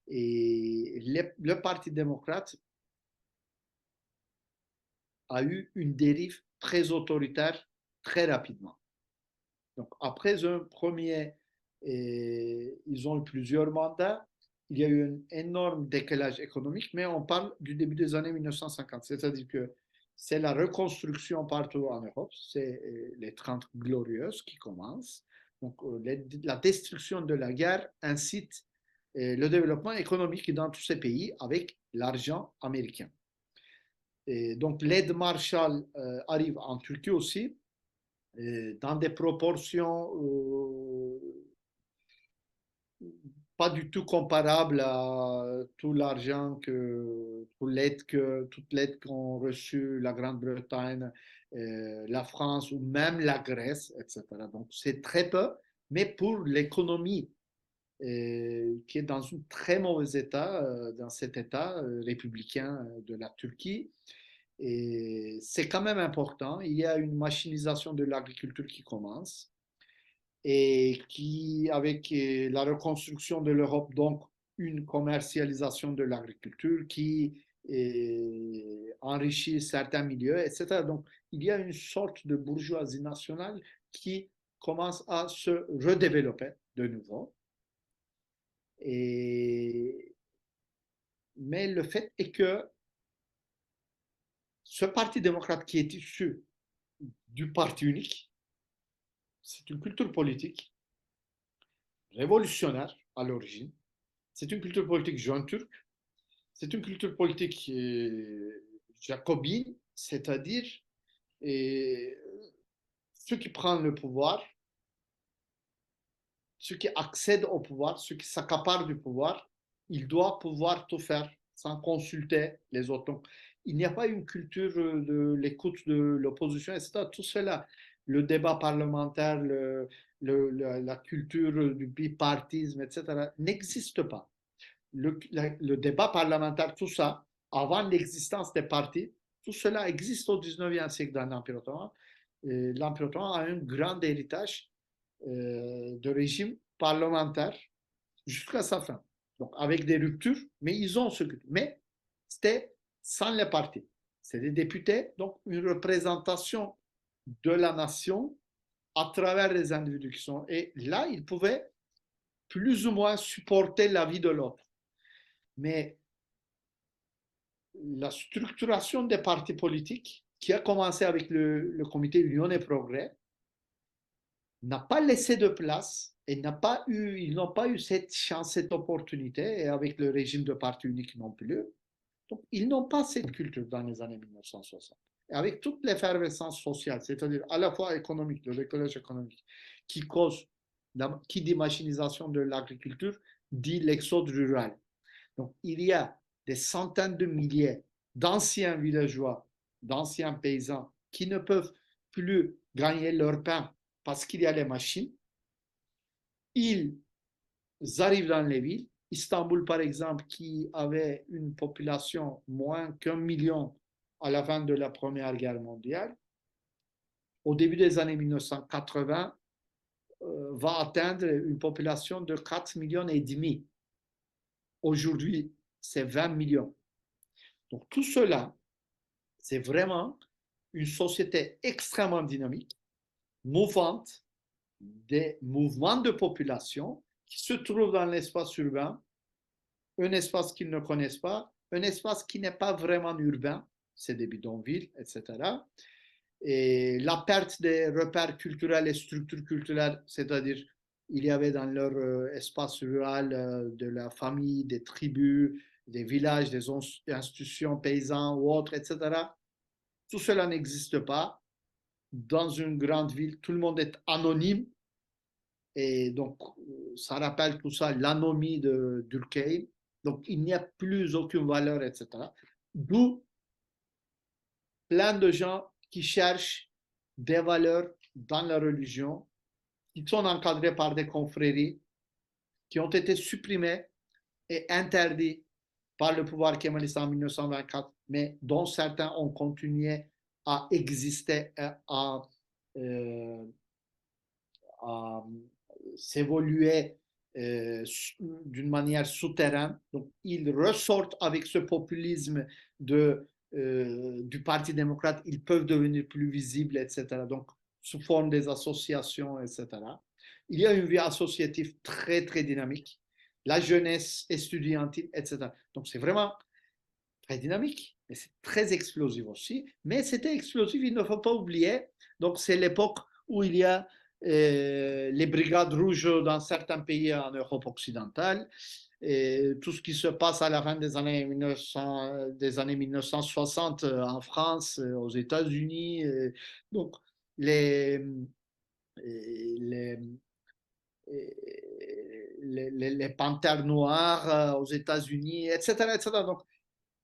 et le Parti démocrate a eu une dérive très autoritaire très rapidement. Donc, après un premier, ils ont eu plusieurs mandats, il y a eu un énorme décalage économique, mais on parle du début des années 1950, c'est-à-dire que c'est la reconstruction partout en Europe, c'est les 30 glorieuses qui commencent. Donc, la destruction de la guerre incite le développement économique dans tous ces pays avec l'argent américain. Et donc, l'aide Marshall arrive en Turquie aussi, dans des proportions pas du tout comparable à tout l'argent toute l'aide qu'ont reçu la Grande-Bretagne, la France ou même la Grèce, etc. Donc c'est très peu, mais pour l'économie qui est dans un très mauvais état, dans cet état républicain de la Turquie, et c'est quand même important. Il y a une machinisation de l'agriculture qui commence et qui, avec la reconstruction de l'Europe, donc une commercialisation de l'agriculture qui enrichit certains milieux, etc. Donc, il y a une sorte de bourgeoisie nationale qui commence à se redévelopper de nouveau. Et, mais le fait est que ce parti démocrate qui est issu du parti unique, c'est une culture politique révolutionnaire à l'origine. C'est une culture politique jeune turque. C'est une culture politique jacobine, c'est-à-dire et, ceux qui prennent le pouvoir, ceux qui accèdent au pouvoir, ceux qui s'accaparent du pouvoir, ils doivent pouvoir tout faire sans consulter les autres. Donc, il n'y a pas une culture de l'écoute de l'opposition, etc. Tout cela, le débat parlementaire, la culture du bipartisme, etc., n'existe pas. Le débat parlementaire, tout ça, avant l'existence des partis, tout cela existe au 19e siècle dans l'Empire ottoman. L'Empire ottoman a un grand héritage de régime parlementaire jusqu'à sa fin. Donc, avec des ruptures, mais ils ont ce que. Mais c'était sans les partis. C'est des députés, donc une représentation de la nation à travers les individus qui sont. Et là, ils pouvaient plus ou moins supporter la vie de l'autre. Mais la structuration des partis politiques, qui a commencé avec le comité Union et Progrès, n'a pas laissé de place et ils n'ont pas eu cette chance, cette opportunité, et avec le régime de parti unique non plus. Donc, ils n'ont pas cette culture dans les années 1960. Et avec toute l'effervescence sociale, c'est-à-dire à la fois économique, de l'écologie économique, qui cause, qui dit machinisation de l'agriculture, dit l'exode rural. Donc, il y a des centaines de milliers d'anciens villageois, d'anciens paysans qui ne peuvent plus gagner leur pain parce qu'il y a les machines. Ils arrivent dans les villes. Istanbul, par exemple, qui avait une population moins qu'1 million à la fin de la Première Guerre mondiale, au début des années 1980, va atteindre une population de 4 millions et demi. Aujourd'hui, c'est 20 millions. Donc tout cela, c'est vraiment une société extrêmement dynamique, mouvante, des mouvements de population qui se trouvent dans l'espace urbain, un espace qu'ils ne connaissent pas, un espace qui n'est pas vraiment urbain, c'est des bidonvilles, etc. Et la perte des repères culturels et structures culturelles, c'est-à-dire il y avait dans leur espace rural de la famille, des tribus, des villages, des institutions paysans ou autres, etc. Tout cela n'existe pas. Dans une grande ville, tout le monde est anonyme. Et donc, ça rappelle tout ça, l'anomie de Durkheim. Donc, il n'y a plus aucune valeur, etc. D'où plein de gens qui cherchent des valeurs dans la religion, qui sont encadrées par des confréries, qui ont été supprimées et interdites par le pouvoir kémaliste en 1924, mais dont certains ont continué à exister, euh, à s'évoluer d'une manière souterraine. Donc, ils ressortent avec ce populisme du Parti démocrate, ils peuvent devenir plus visibles, etc. Donc, sous forme des associations, etc. Il y a une vie associative très, très dynamique. La jeunesse estudiantine, etc. Donc, c'est vraiment très dynamique, mais c'est très explosif aussi. Mais c'était explosif, il ne faut pas oublier. Donc, c'est l'époque où il y a les brigades rouges dans certains pays en Europe occidentale, et tout ce qui se passe à la fin des années 1960 en France, aux États-Unis. Donc, les, les, les panthères noires aux États-Unis, etc., etc. Donc,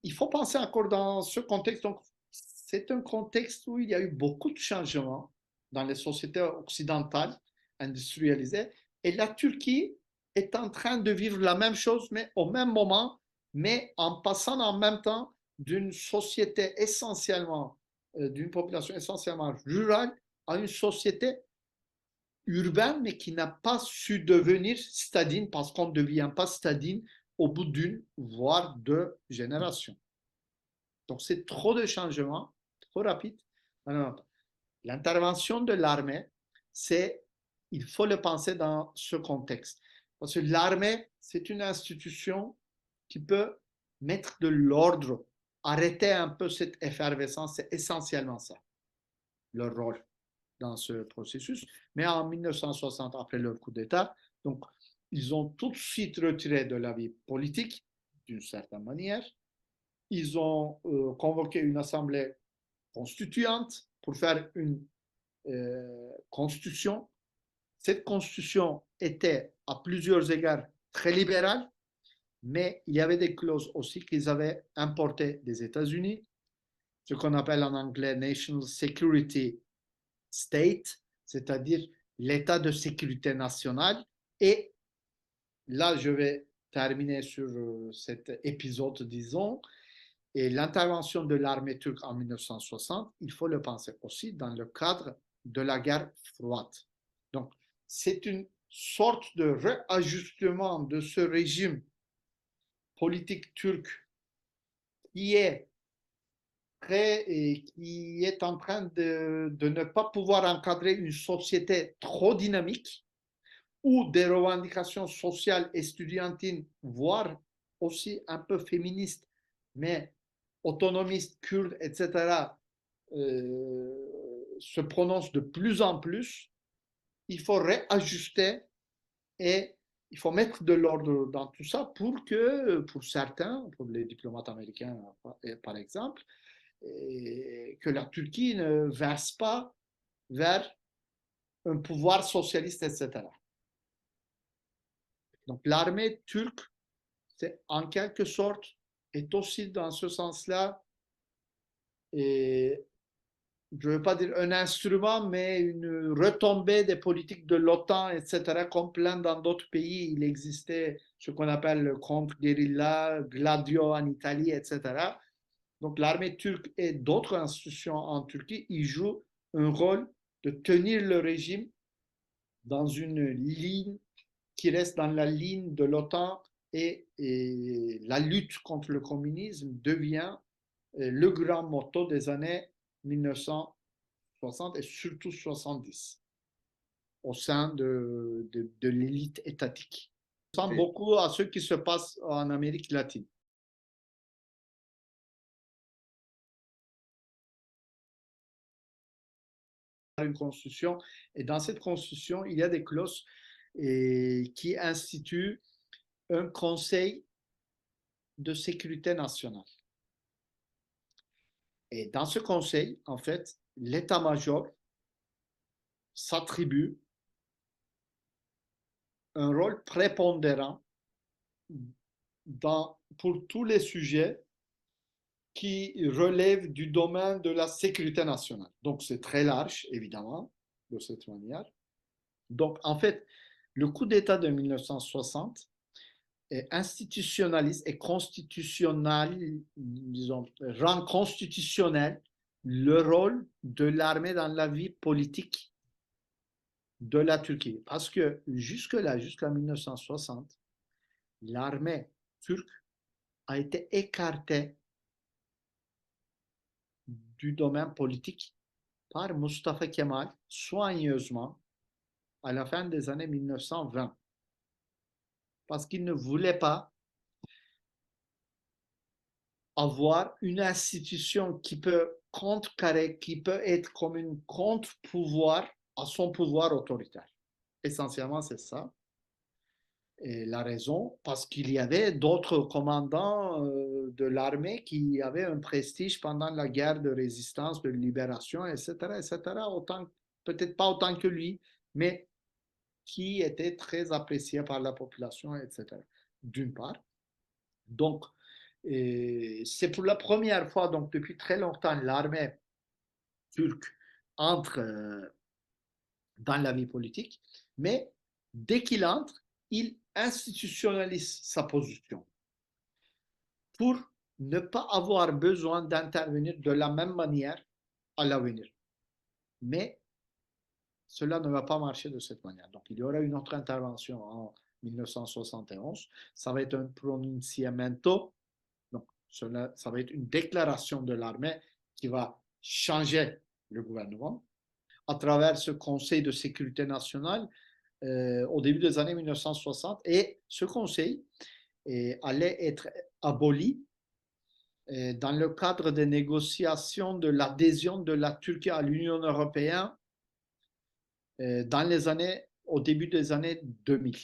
il faut penser encore dans ce contexte. Donc, c'est un contexte où il y a eu beaucoup de changements dans les sociétés occidentales industrialisées. Et la Turquie est en train de vivre la même chose, mais au même moment, mais en passant en même temps d'une société essentiellement, d'une population essentiellement rurale à une société urbaine, mais qui n'a pas su devenir citadine parce qu'on ne devient pas citadine au bout d'une, voire deux générations. Donc, c'est trop de changements, trop rapide. L'intervention de l'armée, c'est, il faut le penser dans ce contexte. Parce que l'armée, c'est une institution qui peut mettre de l'ordre, arrêter un peu cette effervescence, c'est essentiellement ça, leur rôle dans ce processus. Mais en 1960, après leur coup d'État, donc, ils ont tout de suite retiré de la vie politique, d'une certaine manière. Ils ont convoqué une assemblée constituante pour faire une constitution. Cette constitution était à plusieurs égards très libérale, mais il y avait des clauses aussi qu'ils avaient importées des États-Unis, ce qu'on appelle en anglais National Security State, c'est-à-dire l'état de sécurité nationale. Et là, je vais terminer sur cet épisode, disons, et l'intervention de l'armée turque en 1960, il faut le penser aussi dans le cadre de la guerre froide. Donc, c'est une sorte de réajustement de ce régime politique turc qui est prêt et qui est en train de ne pas pouvoir encadrer une société trop dynamique ou des revendications sociales estudiantines, voire aussi un peu féministes, mais autonomistes, kurdes, etc., se prononcent de plus en plus. Il faut réajuster et il faut mettre de l'ordre dans tout ça pour que, pour certains, pour les diplomates américains par exemple, que la Turquie ne verse pas vers un pouvoir socialiste, etc. Donc l'armée turque, c'est en quelque sorte, est aussi dans ce sens-là, et je ne veux pas dire un instrument, mais une retombée des politiques de l'OTAN, etc., comme plein dans d'autres pays, il existait ce qu'on appelle le contre-guérilla, Gladio en Italie, etc. Donc l'armée turque et d'autres institutions en Turquie, ils jouent un rôle de tenir le régime dans une ligne qui reste dans la ligne de l'OTAN et la lutte contre le communisme devient le grand motto des années 1960 et surtout 70 au sein de l'élite étatique. Ça ressemble beaucoup à ce qui se passe en Amérique latine. Une constitution et dans cette constitution, il y a des clauses qui instituent un conseil de sécurité nationale. Et dans ce conseil, en fait, l'état-major s'attribue un rôle prépondérant pour tous les sujets qui relèvent du domaine de la sécurité nationale. Donc, c'est très large, évidemment, de cette manière. Donc, en fait, le coup d'État de 1960 institutionnalise et constitutionnel, disons, rend constitutionnel le rôle de l'armée dans la vie politique de la Turquie. Parce que jusque-là, jusqu'à 1960, l'armée turque a été écartée du domaine politique par Mustafa Kemal soigneusement à la fin des années 1920. Parce qu'il ne voulait pas avoir une institution qui peut contrecarrer, qui peut être comme un contre-pouvoir à son pouvoir autoritaire. Essentiellement, c'est ça. Et la raison, parce qu'il y avait d'autres commandants de l'armée qui avaient un prestige pendant la guerre de résistance, de libération, etc., etc., autant, peut-être pas autant que lui, mais qui était très apprécié par la population, etc. D'une part. Donc, c'est pour la première fois, donc depuis très longtemps, l'armée turque entre dans la vie politique, mais dès qu'il entre, il institutionnalise sa position pour ne pas avoir besoin d'intervenir de la même manière à l'avenir. Mais cela ne va pas marcher de cette manière. Donc, il y aura une autre intervention en 1971. Ça va être un pronunciamento. Donc, ça va être une déclaration de l'armée qui va changer le gouvernement à travers ce Conseil de sécurité nationale au début des années 1960. Et ce conseil allait être aboli dans le cadre des négociations de l'adhésion de la Turquie à l'Union européenne au début des années 2000.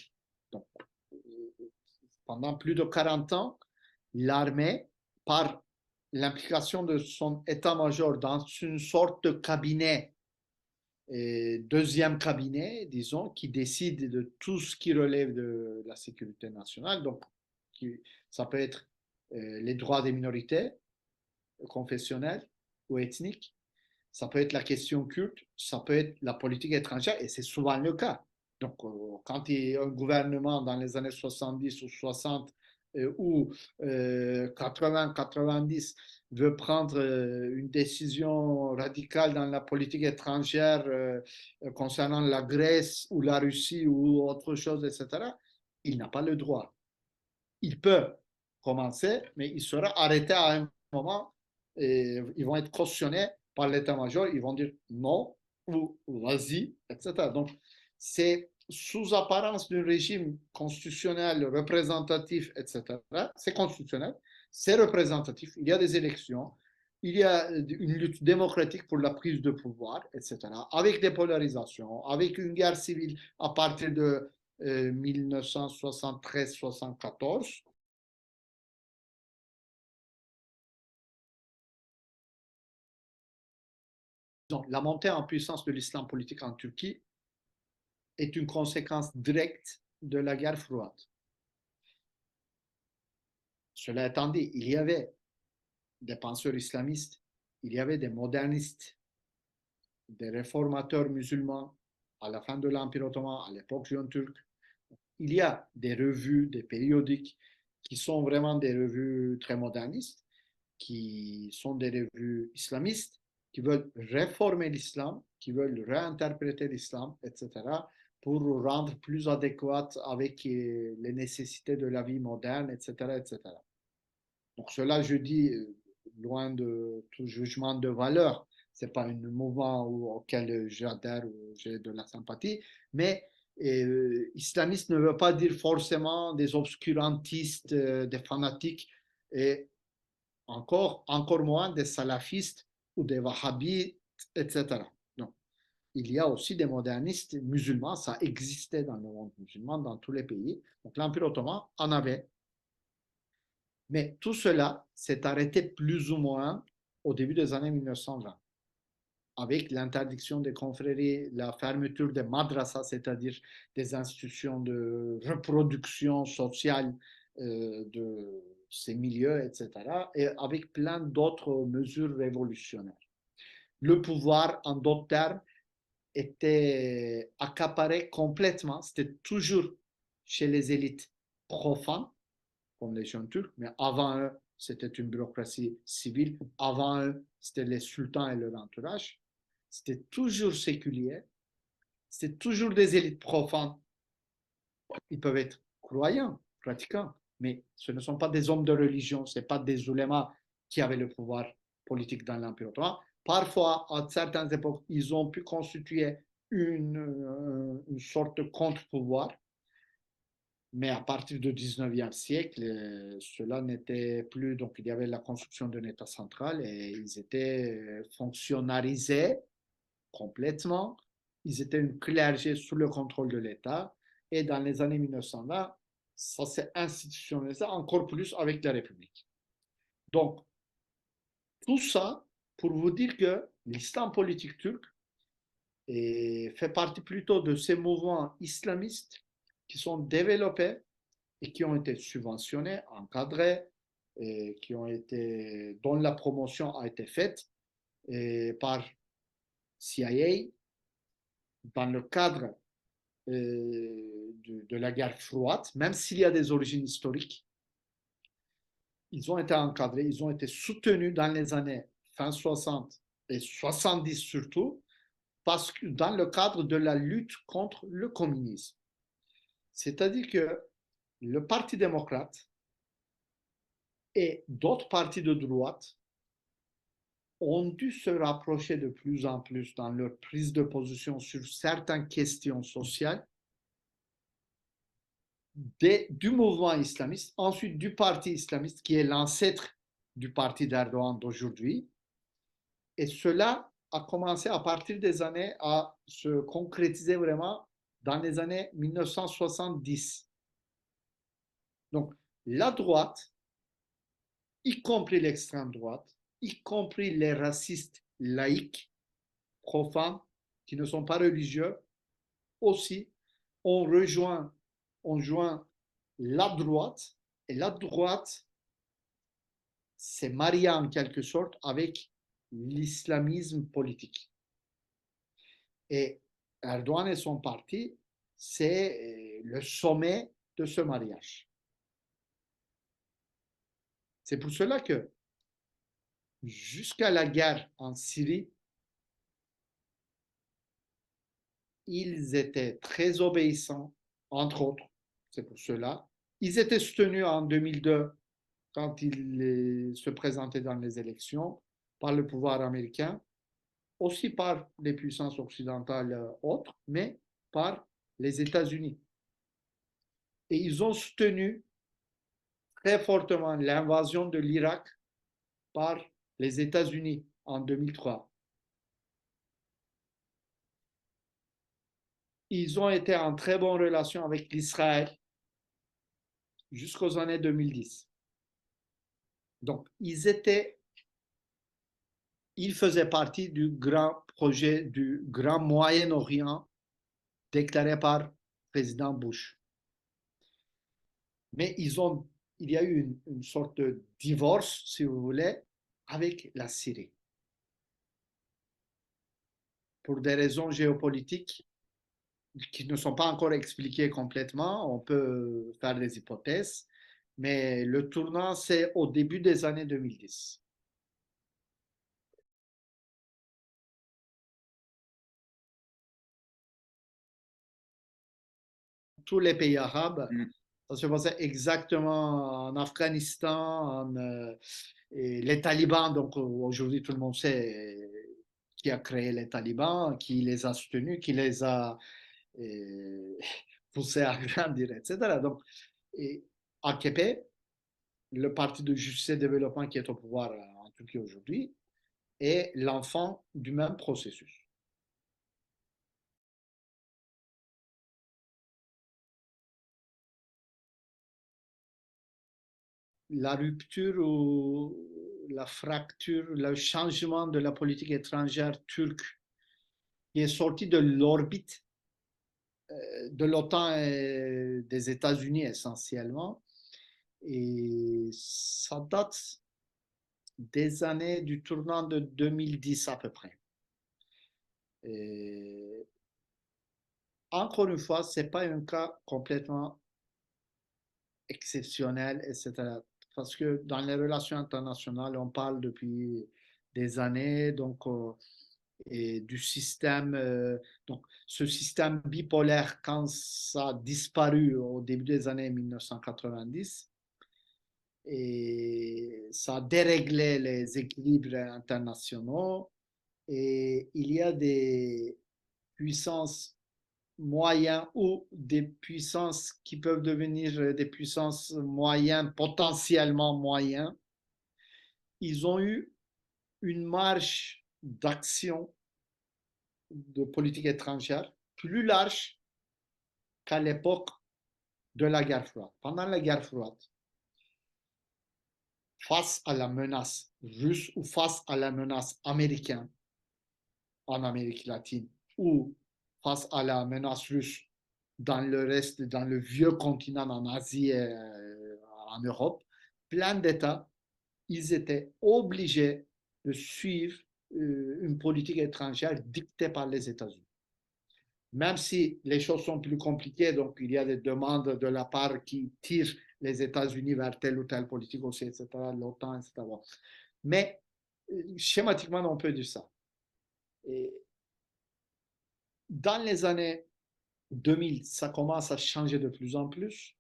Donc, pendant plus de 40 ans, l'armée, par l'implication de son état-major dans une sorte de cabinet, deuxième cabinet, disons, qui décide de tout ce qui relève de la sécurité nationale. Donc, ça peut être les droits des minorités confessionnelles ou ethniques, ça peut être la question kurde, ça peut être la politique étrangère, et c'est souvent le cas. Donc, quand il y a un gouvernement dans les années 70 ou 60 ou 80-90 veut prendre une décision radicale dans la politique étrangère concernant la Grèce ou la Russie ou autre chose, etc., il n'a pas le droit. Il peut commencer, mais il sera arrêté à un moment et ils vont être cautionnés par l'état-major, ils vont dire non ou vas-y, etc. Donc, c'est sous apparence d'un régime constitutionnel, représentatif, etc. C'est constitutionnel, c'est représentatif, il y a des élections, il y a une lutte démocratique pour la prise de pouvoir, etc. Avec des polarisations, avec une guerre civile à partir de 1973-74. Donc, la montée en puissance de l'islam politique en Turquie est une conséquence directe de la guerre froide. Cela étant dit, il y avait des penseurs islamistes, il y avait des modernistes, des réformateurs musulmans à la fin de l'Empire ottoman, à l'époque jeune turque. Il y a des revues, des périodiques qui sont vraiment des revues très modernistes, qui sont des revues islamistes, qui veulent réformer l'islam, qui veulent réinterpréter l'islam, etc., pour rendre plus adéquate avec les nécessités de la vie moderne, etc., etc. Donc cela, je dis, loin de tout jugement de valeur, c'est pas un mouvement auquel j'adhère ou j'ai de la sympathie, mais islamiste ne veut pas dire forcément des obscurantistes, des fanatiques, et encore moins des salafistes ou des wahhabites, etc. Donc, il y a aussi des modernistes musulmans, ça existait dans le monde musulman, dans tous les pays. Donc l'Empire ottoman en avait. Mais tout cela s'est arrêté plus ou moins au début des années 1920, avec l'interdiction des confréries, la fermeture des madrasas, c'est-à-dire des institutions de reproduction sociale de ces milieux, etc., et avec plein d'autres mesures révolutionnaires. Le pouvoir, en d'autres termes, était accaparé complètement, c'était toujours chez les élites profanes, comme les jeunes turcs, mais avant eux, c'était une bureaucratie civile, avant eux, c'était les sultans et leur entourage, c'était toujours séculier, c'était toujours des élites profanes. Ils peuvent être croyants, pratiquants, mais ce ne sont pas des hommes de religion, ce n'est pas des oulémas qui avaient le pouvoir politique dans l'Empire ottoman. Parfois, à certaines époques, ils ont pu constituer une sorte de contre-pouvoir, mais à partir du 19e siècle, cela n'était plus. Donc, il y avait la construction d'un État central et ils étaient fonctionnalisés complètement. Ils étaient une clergé sous le contrôle de l'État. Et dans les années 1920, ça s'est institutionnalisé encore plus avec la République. Donc, tout ça pour vous dire que l'islam politique turc et fait partie plutôt de ces mouvements islamistes qui sont développés et qui ont été subventionnés, encadrés, et dont la promotion a été faite par CIA dans le cadre de la guerre froide, même s'il y a des origines historiques. Ils ont été encadrés, ils ont été soutenus dans les années fin 60 et 70 surtout, parce que dans le cadre de la lutte contre le communisme. C'est-à-dire que le Parti démocrate et d'autres partis de droite ont dû se rapprocher de plus en plus dans leur prise de position sur certaines questions sociales du mouvement islamiste, ensuite du parti islamiste qui est l'ancêtre du parti d'Erdogan d'aujourd'hui. Et cela a commencé à partir des années à se concrétiser vraiment dans les années 1970. Donc la droite, y compris l'extrême droite, y compris les racistes laïcs, profanes, qui ne sont pas religieux, aussi ont joint la droite, et la droite s'est mariée en quelque sorte avec l'islamisme politique. Et Erdogan et son parti, c'est le sommet de ce mariage. C'est pour cela que jusqu'à la guerre en Syrie, ils étaient très obéissants, entre autres. C'est pour cela. Ils étaient soutenus en 2002 quand ils se présentaient dans les élections par le pouvoir américain, aussi par les puissances occidentales autres, mais par les États-Unis. Et ils ont soutenu très fortement l'invasion de l'Irak par les États-Unis en 2003. Ils ont été en très bonne relation avec l'Israël jusqu'aux années 2010. Donc, ils faisaient partie du grand projet du Grand Moyen-Orient déclaré par le président Bush. Mais il y a eu une sorte de divorce, si vous voulez, avec la Syrie. Pour des raisons géopolitiques qui ne sont pas encore expliquées complètement, on peut faire des hypothèses, mais le tournant, c'est au début des années 2010. Tous les pays arabes, Mm. ça se passait exactement en Afghanistan, et les talibans, donc aujourd'hui tout le monde sait qui a créé les talibans, qui les a soutenus, qui les a euh, poussés à grandir, etc. Donc, et AKP, le parti de justice et développement qui est au pouvoir en Turquie aujourd'hui, est l'enfant du même processus. La rupture ou la fracture, le changement de la politique étrangère turque qui est sorti de l'orbite de l'OTAN et des États-Unis essentiellement. Et ça date des années du tournant de 2010 à peu près. Et encore une fois, ce n'est pas un cas complètement exceptionnel, etc. Parce que dans les relations internationales, on parle depuis des années, donc, et du système, donc ce système bipolaire, quand ça a disparu au début des années 1990, et ça a déréglé les équilibres internationaux, et il y a des puissances moyennes ou des puissances qui peuvent devenir des puissances moyennes, potentiellement moyennes. Ils ont eu une marge d'action de politique étrangère plus large qu'à l'époque de la guerre froide. Pendant la guerre froide, face à la menace russe ou face à la menace américaine en Amérique latine, ou face à la menace russe dans le reste, dans le vieux continent, en Asie et en Europe, plein d'États, ils étaient obligés de suivre une politique étrangère dictée par les États-Unis. Même si les choses sont plus compliquées, donc il y a des demandes de la part qui tirent les États-Unis vers telle ou telle politique aussi, etc., l'OTAN, etc. Mais schématiquement, on peut dire ça. Et dans les années 2000, ça commence à changer de plus en plus.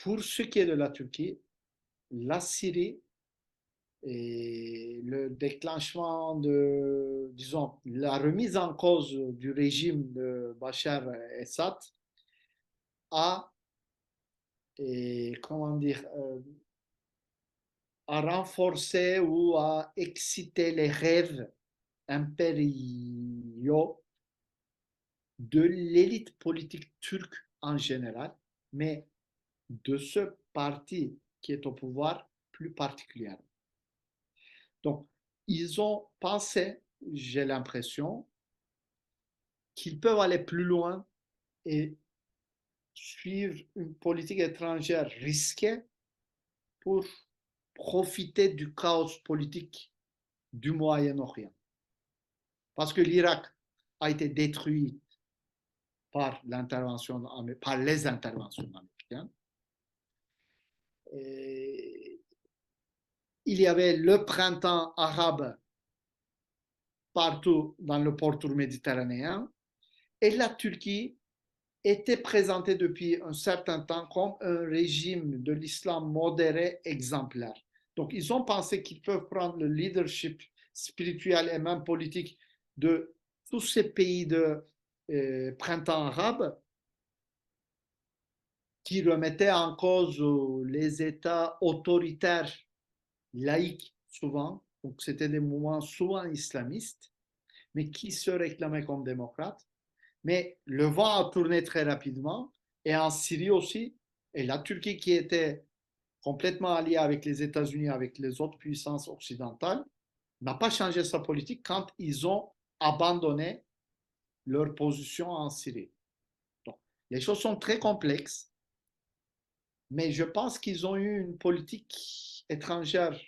Pour ce qui est de la Turquie, la Syrie et le déclenchement de, disons, la remise en cause du régime de Bachar el-Assad a, et, comment dire, a renforcé ou a excité les rêves impériaux de l'élite politique turque en général, mais de ce parti qui est au pouvoir plus particulièrement. Donc, ils ont pensé, j'ai l'impression, qu'ils peuvent aller plus loin et suivre une politique étrangère risquée pour profiter du chaos politique du Moyen-Orient. Parce que l'Irak a été détruit par par les interventions américaines. Et il y avait le printemps arabe partout dans le pourtour méditerranéen et la Turquie était présentée depuis un certain temps comme un régime de l'islam modéré exemplaire. Donc ils ont pensé qu'ils peuvent prendre le leadership spirituel et même politique de tous ces pays de printemps arabe qui remettaient en cause les États autoritaires, laïques souvent, donc c'était des mouvements souvent islamistes, mais qui se réclamaient comme démocrates. Mais le vent a tourné très rapidement, et en Syrie aussi, et la Turquie qui était complètement alliée avec les États-Unis, avec les autres puissances occidentales, n'a pas changé sa politique quand ils ont abandonné leur position en Syrie. Donc, les choses sont très complexes, mais je pense qu'ils ont eu une politique étrangère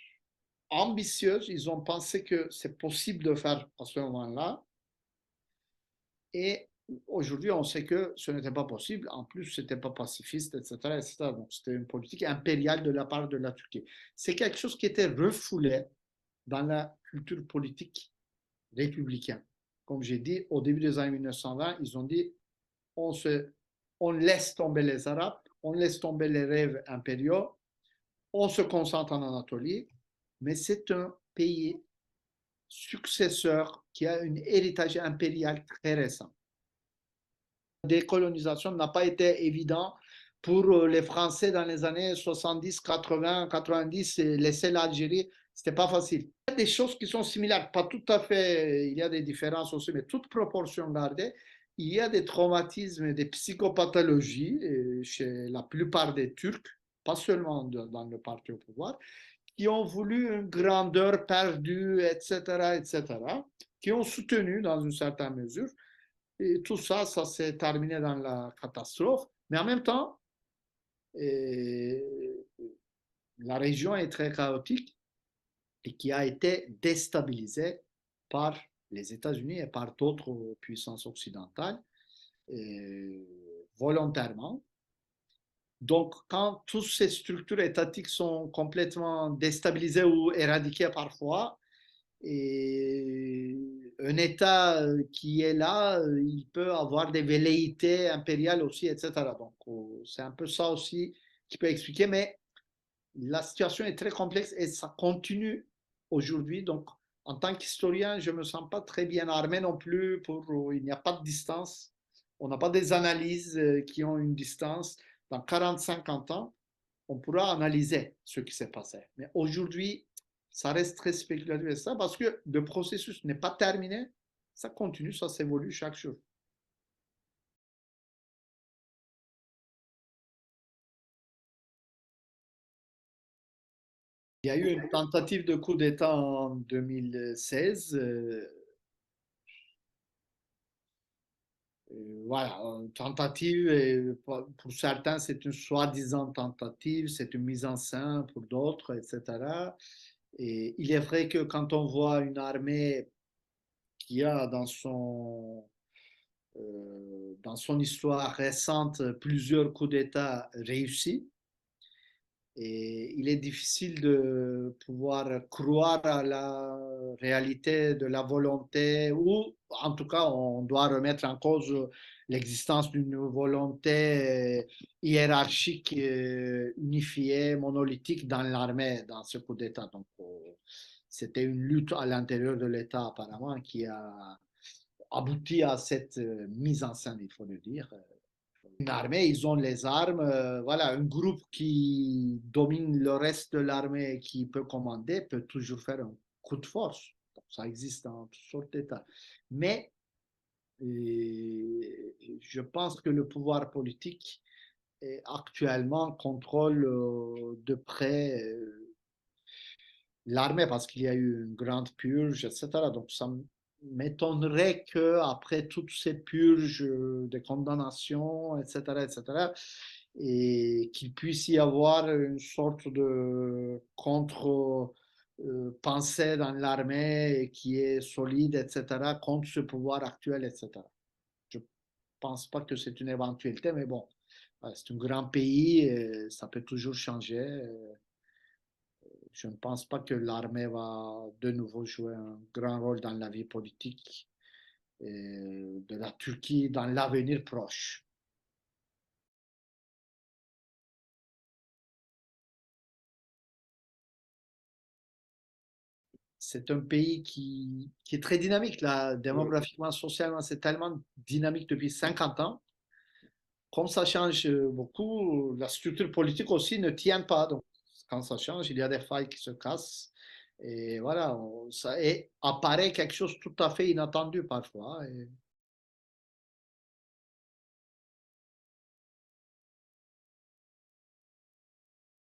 ambitieuse. Ils ont pensé que c'est possible de faire à ce moment-là. Et aujourd'hui, on sait que ce n'était pas possible. En plus, ce n'était pas pacifiste, etc., etc. Donc, c'était une politique impériale de la part de la Turquie. C'est quelque chose qui était refoulé dans la culture politique républicaine. Comme j'ai dit, au début des années 1920, ils ont dit on, se, on laisse tomber les Arabes, on laisse tomber les rêves impériaux, on se concentre en Anatolie, mais c'est un pays successeur qui a un héritage impérial très récent. La décolonisation n'a pas été évident pour les Français dans les années 70, 80, 90, laisser l'Algérie, c'était pas facile. Il y a des choses qui sont similaires, pas tout à fait, il y a des différences aussi, mais toute proportion gardée, il y a des traumatismes et des psychopathologies chez la plupart des Turcs, pas seulement dans le parti au pouvoir, qui ont voulu une grandeur perdue, etc., etc., qui ont soutenu dans une certaine mesure. Et tout ça, ça s'est terminé dans la catastrophe. Mais en même temps, et, la région est très chaotique et qui a été déstabilisée par les États-Unis et par d'autres puissances occidentales volontairement. Donc, quand toutes ces structures étatiques sont complètement déstabilisées ou éradiquées parfois, et un État qui est là, il peut avoir des velléités impériales aussi, etc. Donc, c'est un peu ça aussi qui peut expliquer, mais la situation est très complexe et ça continue aujourd'hui. Donc, en tant qu'historien, je ne me sens pas très bien armé non plus il n'y a pas de distance. On n'a pas des analyses qui ont une distance. Dans 40-50 ans, on pourra analyser ce qui s'est passé. Mais aujourd'hui, ça reste très spéculatif et ça parce que le processus n'est pas terminé, ça continue, ça s'évolue chaque jour. Il y a eu une tentative de coup d'État en 2016 Voilà, une tentative, et pour certains, c'est une soi-disant tentative, c'est une mise en scène pour d'autres, etc. Et il est vrai que quand on voit une armée qui a dans son histoire récente plusieurs coups d'État réussis, et il est difficile de pouvoir croire à la réalité de la volonté, ou en tout cas, on doit remettre en cause l'existence d'une volonté hiérarchique, unifiée, monolithique dans l'armée, dans ce coup d'État. Donc, c'était une lutte à l'intérieur de l'État, apparemment, qui a abouti à cette mise en scène, il faut le dire. Une armée, ils ont les armes. Voilà, un groupe qui domine le reste de l'armée et qui peut commander peut toujours faire un coup de force. Donc, ça existe dans toutes sortes d'États. Mais je pense que le pouvoir politique actuellement contrôle de près l'armée parce qu'il y a eu une grande purge, etc. Donc ça m'étonnerait qu'après toutes ces purges de condamnations, etc., etc., et qu'il puisse y avoir une sorte de contre-pensée dans l'armée qui est solide, etc., contre ce pouvoir actuel, etc. Je ne pense pas que c'est une éventualité, mais bon, c'est un grand pays, et ça peut toujours changer. Je ne pense pas que l'armée va de nouveau jouer un grand rôle dans la vie politique de la Turquie dans l'avenir proche. C'est un pays qui est très dynamique, là, démographiquement, socialement, c'est tellement dynamique depuis 50 ans. Comme ça change beaucoup, la structure politique aussi ne tient pas. Donc, quand ça change, il y a des failles qui se cassent. Et voilà, ça apparaît quelque chose de tout à fait inattendu parfois.